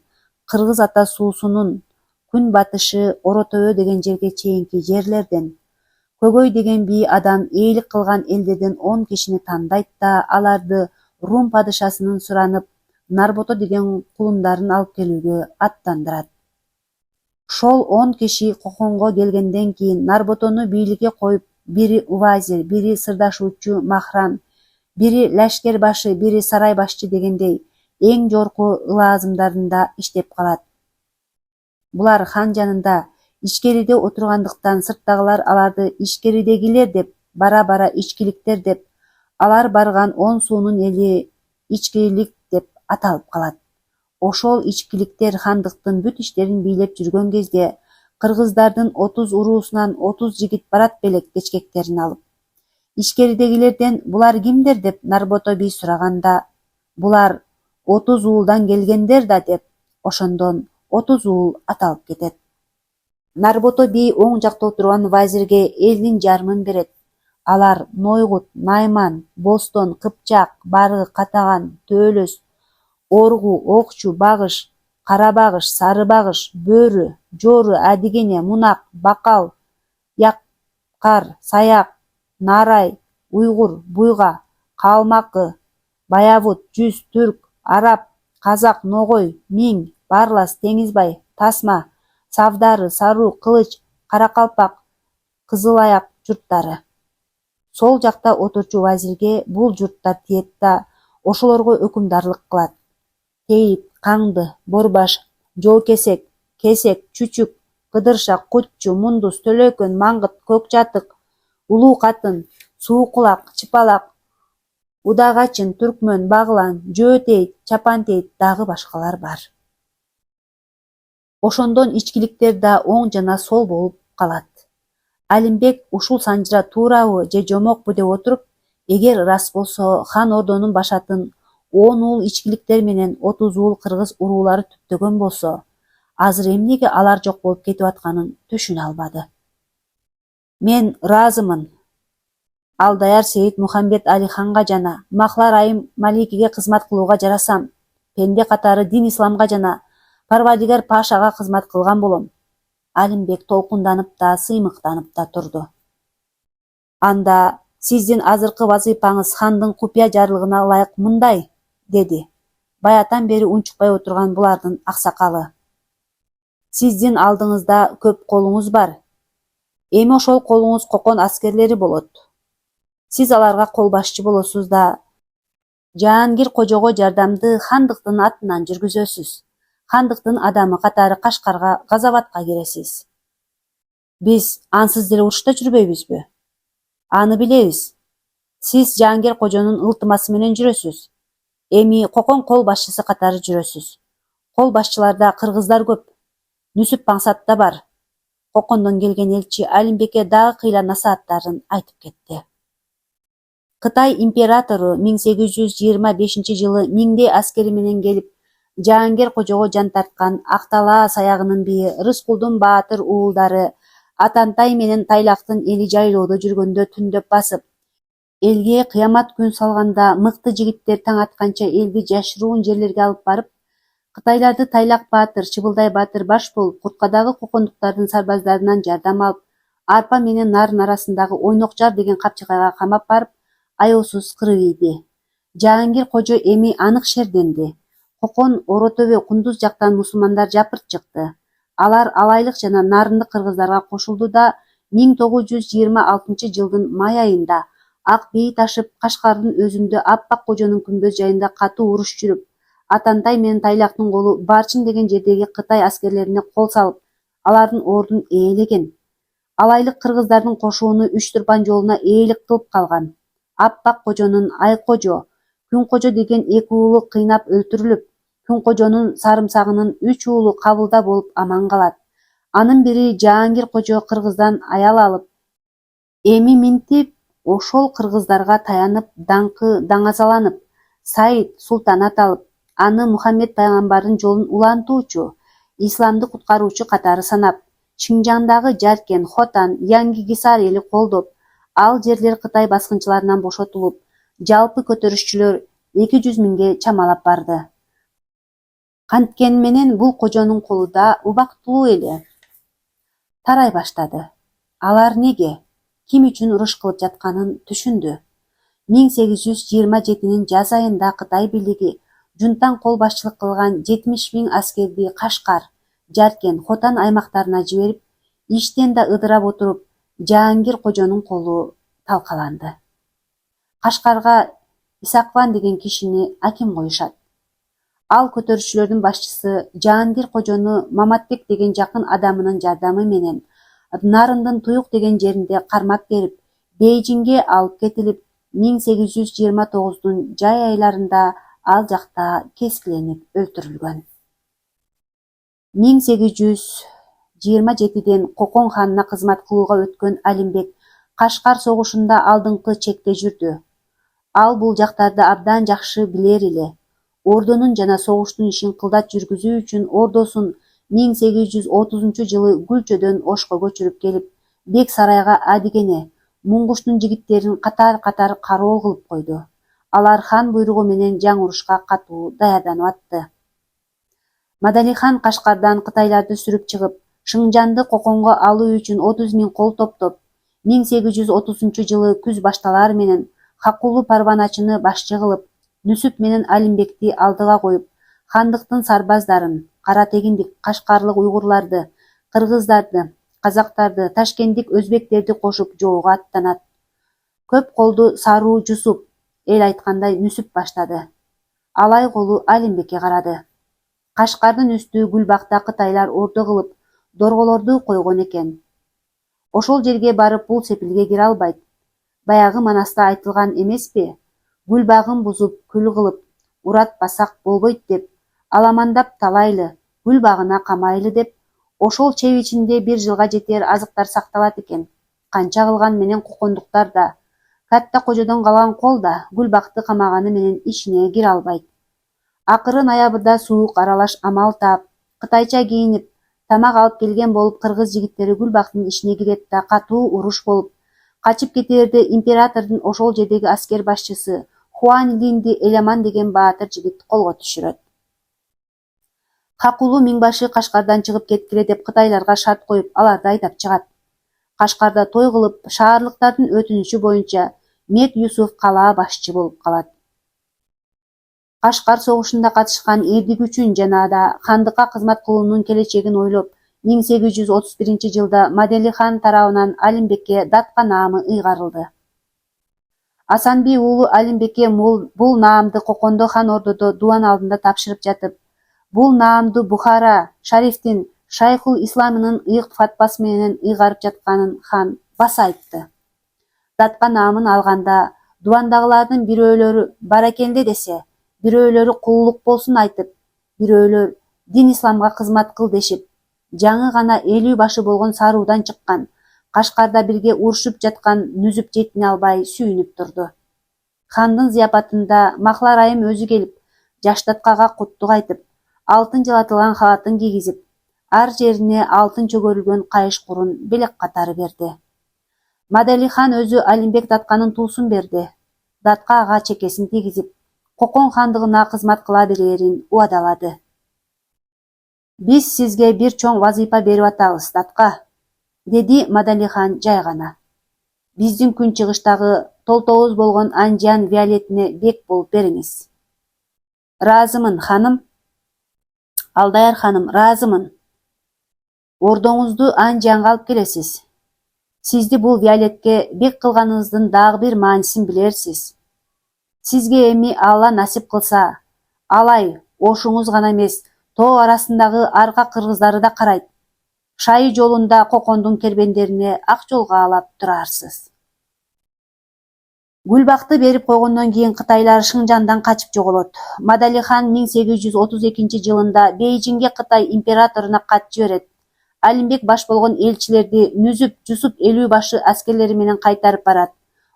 Кыргыз ата суусунун күн батышы Оротобө деген жерге чейинки жерлерден, Көгөй деген бий адам ээлик кылган элдерден 10 кишини тандайт да, аларды Рум падышасынын суранып, Нарбото деген кулундарын алып келүүгө аттандырат. Ошол 10 киши Коконго келгенден кийин Нарботону бийликке коюп, бири увазир, бири сырдашуучу Махран, бири лашкер башы, бири сарай башчы дегендей эң жогорку ылаазымдарында иштеп калат. Булар хан жанында ичкериде отургандыктан сырттагылар аларды ичкеридегилер деп, бара-бара ичкиликтер деп, алар барган 10 суунун эли ичкирилик деп аталып калат. Ошол ичкиликтер хандыктын бүт иштерин бийлеп жүргөн кезде кыргыздардын 30 уруусунан 30 жигит барат белек кечкектерин алып. Ичкеридегилерден булар кимдер деп Нарбото бий сураганда, булар 30 уулдан келгендер да деп, ошондон 30 уул аталып кетет. Нарбото бий оң жакта отурган вазирге элдин жарымын берет. Алар Нойгут, Найман, Бостон, Кыпчак, Баргы, Катаган, Төөлөс, Оргу, Окчу, Багыш, Кара багыш, Сары багыш, Бөрү, Жору, Адигене, Мунак, Бакал, Яккар, Саяк, Нарай, Уйгур, Буйга, Калмакы, Баявут, Жүз, Түрк, Араб, Казак, Ногой, Миң, Барлас, Теңизбай, Тасма, Савдары, Саруу, Кылыч, Каракалпак, Кызыл аяк журттары. Сол жакта отурчу вазирге бул журттар тиет да, ошолорго өкүмдарлык кылат. Тейит, Каңды, Борбаш, Жоокесек, Кесек, Чүчүк, Кыдыршак, Кутчу, Мундус, Төлөкөн, Маңгыт, Көк Жатык, Улуу Катын, Суу Кулак, Чыпалак, Удагачын, түркмөн, баглан, жөөтейт, чапантейт дагы башкалар бар. Ошондон ичкиликтер да оң жана сол болуп калат. Алимбек ушул санжыра туурабы же жомокпу деп отуруп, эгер рас болсо хан Ордонун башатын 10 уул ичкиликтер менен 30 уул кыргыз уруулары түптөгөн болсо, азыр эмнеге алар жок болуп кетип атканын түшүнө албады. Мен ыраазымын. Алдаяр Сейит Мухамбет Али ханга жана Махлар Айым Маликиге кызмат кылууга жарасам. Пенде катары дин исламга жана Парвардигар Пашага кызмат кылган болом. Алимбек толкунданып да, сыймыктанып да турду. Анда сиздин азыркы вазыйпаңыз хандын купуя жарлыгына ылайык мындай, деди баятан бери унчукпай отурган булардын аксакалы. Сиздин алдыңызда көп колуңуз бар. Эми ошол колуңуз кокон аскерлери болот. Сиз аларга кол башчы болосуз да Жаангир кожого жардамды хандыктын атынан жүргүзөсүз. Хандыктын адамы катары Кашкарга, Газабатка киресиз. Биз ансыз деле урушта жүрбөйбүзбү? Аны билебиз. Сиз Жаангир кожонун ылтымасы менен жүрөсүз. Эми кокон кол башчысы катары жүрөсүз. Кол башчыларда кыргыздар көп. Нүсүп Паңсат да бар. Кокондон келген элчи Алимбекке дагы кыйла насааттарын айтып кетти. Кытай императору 1825-жылы миңдей аскери менен келип, Жаангир кожого жан тарткан Актала саягынын бии Рыскулдун баатыр уулдары Атантай менен Тайлактын эли жайлоодо жүргөндө түндөп басып, элге кыямат күн салганда мыкты жигиттер таң атканча элди жашыруун жерлерге алып барып, кытайларды Тайлак баатыр, Чыбылдай баатыр баш болуп, Курткадагы кокондуктардын сарбаздарынан жардам алып, арпа менен нарын арасындагы Ойнокжар деген капчыгайга камап барып, аяосуз кырып ийди. Жаангир кожо эми анык шерденди. Кокон, Оротобе, Кундуз жактан мусулмандар жапырт чыкты. Алар Алайлык жана Нарындык кыргыздарга кошулду да 1926-жылдын май айында Ак бей ташып Кашкардын өзүндө Аппак кожонун күмбөз жайында катуу уруш жүрүп, Атантай менен Тайлактын колу Барчын деген жердеги Кытай аскерлерине кол салып, алардын ордун ээлеген. Алайлык кыргыздардын кошууну Үч Турпан жолуна ээлик кылып калган. Аппак кожонун Айкожо, Күнкожо деген эки уулу кыйнап өлтүрүлүп, Күнкожонун сарымсагынын 3 уулу Кабылда болуп аман калат. Анын бири Жаангир кожо кыргыздан аял алып, эми минтип ошол кыргыздарга таянып, даңазаланып, Саид султанат алып, аны Мухаммед пайгамбардын жолун улантуучу, исламды куткаруучу катары санап, Шинжаңдагы Жаркен, Хотан, Яңги-Гисар эли колдоп, ал жерлер Кытай баскынчыларынан бошотулуп, жалпы көтөрүшчүлөр 200 миңге чамалап барды. Канткени менен бул кожонун колу да убактылуу эле тарай баштады. Алар неге, ким үчүн уруш кылып жатканын түшүндү. 1827-нин жаз айында Кытай бийлиги жунтан кол башчылык кылган 70 миң аскерди Кашкар, Жаркен, Хотан аймактарына жиберип, иштен да ыдырап отуруп, Жаангир кожонун колу талкаланды. Кашкарга Исакван деген кишини аким коюшат. Ал көтөрүшчүлөрдүн башчысы Жаангир кожону Маматбек деген жакын адамынын жардамы менен Нарындын Туюк деген жеринде кармап берип, Бейжиңге алып кетилип, 1829-дун жай айларында ал жакта кескиленип өлтүрүлгөн. 1827-ден Кокон ханына кызмат кылууга өткөн Алимбек Кашкар согушунда алдыңкы чекте жүрдү. Ал бул жактарды абдан жакшы билер эле. Ордонун жана согуштун ишин кылдат жүргүзүү үчүн ордосун 1830-жылы Гүлчөдөн Ошко көчүрүп келип, Бек сарайга адигене, Муңгуштун жигиттерин катар-катар кароол кылып койду. Алар хан буйругу менен жаңы урушка катуу даярданып атты. Мадалихан Кашкардан кытайларды сүрүп чыгып, Шыңжанды Коконго алуу үчүн 30 миң кол топтоп, 1830-жылы күз башталар менен Хакулу Парваначыны башчы кылып, Нүсүп менен Алимбекти алдыга коюп, хандыктын сарбаздарын, кара тегиндик кашкарлык уйгурларды, кыргыздарды, казактарды, ташкенттик өзбектерди кошуп жоого аттанат. Көп колду Саруу Жусуп, эл айткандай Нүсүп баштады. Алай колу Алимбекке карады. Кашкардын үстү Гүлбакта кытайлар ордо кылып, дорголорду койгон экен. Ошол жерге барып бул сепилге кире албайт. Баягы манаста айтылган эмеспи? гүл багын бузуп, күл кылып, уратпасак болбойт деп, аламандап талайлы, гүл багына камайлы деп, ошол чеп ичинде 1 жылга жетер азыктар сакталат экен. Канча кылган менен кокондуктар да, катта кожодон калган кол да гүл бакты камаганы менен ичине кире албайт. Акыры ноябрда суук аралаш амал таап, кытайча кийинип, тамак алып келген болуп кыргыз жигиттери гүл бактын ичине кирет да катуу уруш болуп, качып кетээрде императордун ошол жердеги аскер башчысы Хуан Линди Эламан деген баатыр жигит колго түшүрөт. Хакулу миңбашы Кашкардан чыгып кеткиле деп кытайларга шарт коюп, аларды айдап чыгат. Кашкарда той кылып, шаарлыктардын өтүнүчү боюнча Мед Юсуф калаа башчы болуп калат. Кашкар согушунда катышкан элдик үчүн жана да хандыкка кызмат кылуунун келечегин ойлоп, 1831-жылда Маделихан тарабынан Алимбекке датка наамы ыйгарылды. Асанби уулу Алимбекке бул наамды Кокондо хан ордодо дубан алдында тапшырып жатып, бул наамды Бухара шарифтин Шайхул Исламынын ыйык фатвасы менен ыйгарып жатканын хан баса айтты. Датка наамын алганда дубандагылардын бирөөлөрү баракелде десе, бирөөлөрү кулулук болсун айтып, бирөөлөр дин исламга кызмат кыл дешип, жаңы гана 50 башы болгон саруудан чыккан, Кашкарда бирге урушуп жаткан нүзүп жетине албай сүйүнүп турду. Хандын зыяпатында Махлар айым өзү келип, жаш даткага куттук айтып, алтын жалатылган халатын кийгизип, ар жерине алтын чөгөрүлгөн кайыш курун белек катары берди. Маделихан өзү Алимбек датканын туусун берди. Датка ага чекесин тийгизип, Кокон хандыгына кызмат кыла берерин убадалады. Биз сизге бир чоң вазыйфа берип атабыз, датка, деди Маделихан жай гана. Биздин күнчыгыштагы толтобуз болгон Анжан виолетине бек болуп бериңиз. Ыраазымын, ханым. Алдаяр ханым, ыраазымын. Ордоңузду Анжанга алып келесиз. Сизди бул виолетке бек кылганыңыздын дагы бир маанисин билерсиз. Сизге эми Алла насип кылса, алай ошуңуз гана эмес, тоо арасындагы арка кыргыздары да карайт. Шайы жолунда Кокондун кербендерине ак жолго алап турарсыз. Гүлбакты берип койгондон кийин кытайлар Шыңжаңдан качып жоголот. Маделихан 1832-жылында Бейжиңге Кытай императоруна кат жиберет. Алимбек баш болгон элчилерди Нүзүп Жусуп 50 башы аскерлери менен кайтарып барат.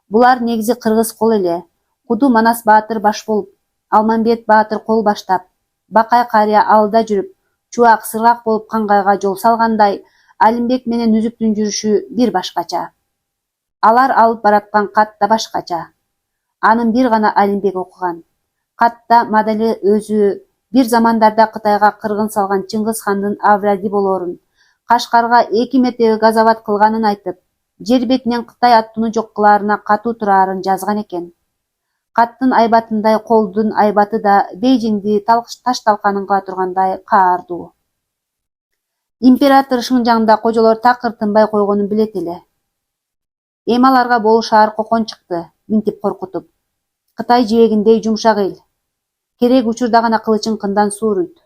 Булар негизи кыргыз кол эле. Куду Манас баатыр баш болуп, Алмамбет баатыр кол баштап, Бакай карыя алда жүрүп, Чубак сыргак болуп Кангайга жол салгандай, Алимбек менен Нүзүптүн жүрүшү бир башкача. Алар алып бараткан кат да башкача. Анын бир гана Алимбек окуган. Катта Мадали өзү бир замандарда Кытайга кыргын салган Чыңгыз хандын авради болорун, Кашкарга 2 мертебе газабат кылганын айтып, жер бетинен Кытай аттууну жок кылаарына катуу турарын жазган экен. Каттын айбатындай колдун айбаты да Бейжиңди таш талканын кыла тургандай каардуу. Император Шыңжаңда кожолор такыр тынбай койгонун билет эле. Эми аларга болу шаар Кокон чыкты, минтип коркутуп. Кытай жибегиндей жумшак эл. Керек учурда гана кылычын кындан сууруйт.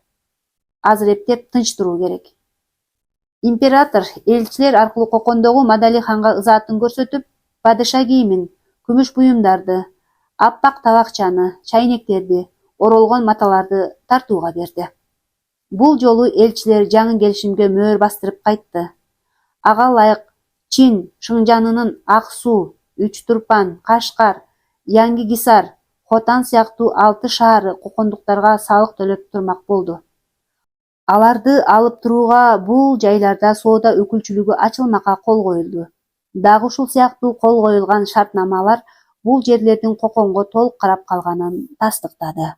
Азыр эптеп тынч туруу керек. Император элчилер аркылуу Кокондогу Маделиханга ызаатын көрсөтүп, падыша кийимин, күмүш буюмдарды, аппак табакчаны, чайнектерди, оролгон маталарды тартууга берди. Бул жолу элчилер жаңы келишимге мөөр бастырып кайтты. Ага ылайык Чин, Шыңжаңынын Ак Суу, Үч Турпан, Кашкар, Яңги Кисар, Хотан сыяктуу 6 шаары кокондуктарга салык төлөп турмак болду. Аларды алып турууга бул жайларда соода өкүлчүлүгү ачылмакка кол коюлду. Дагы ушул сыяктуу кол коюлган шартнамалар бул жерлердин Коконго толук карап калганын тастыктады.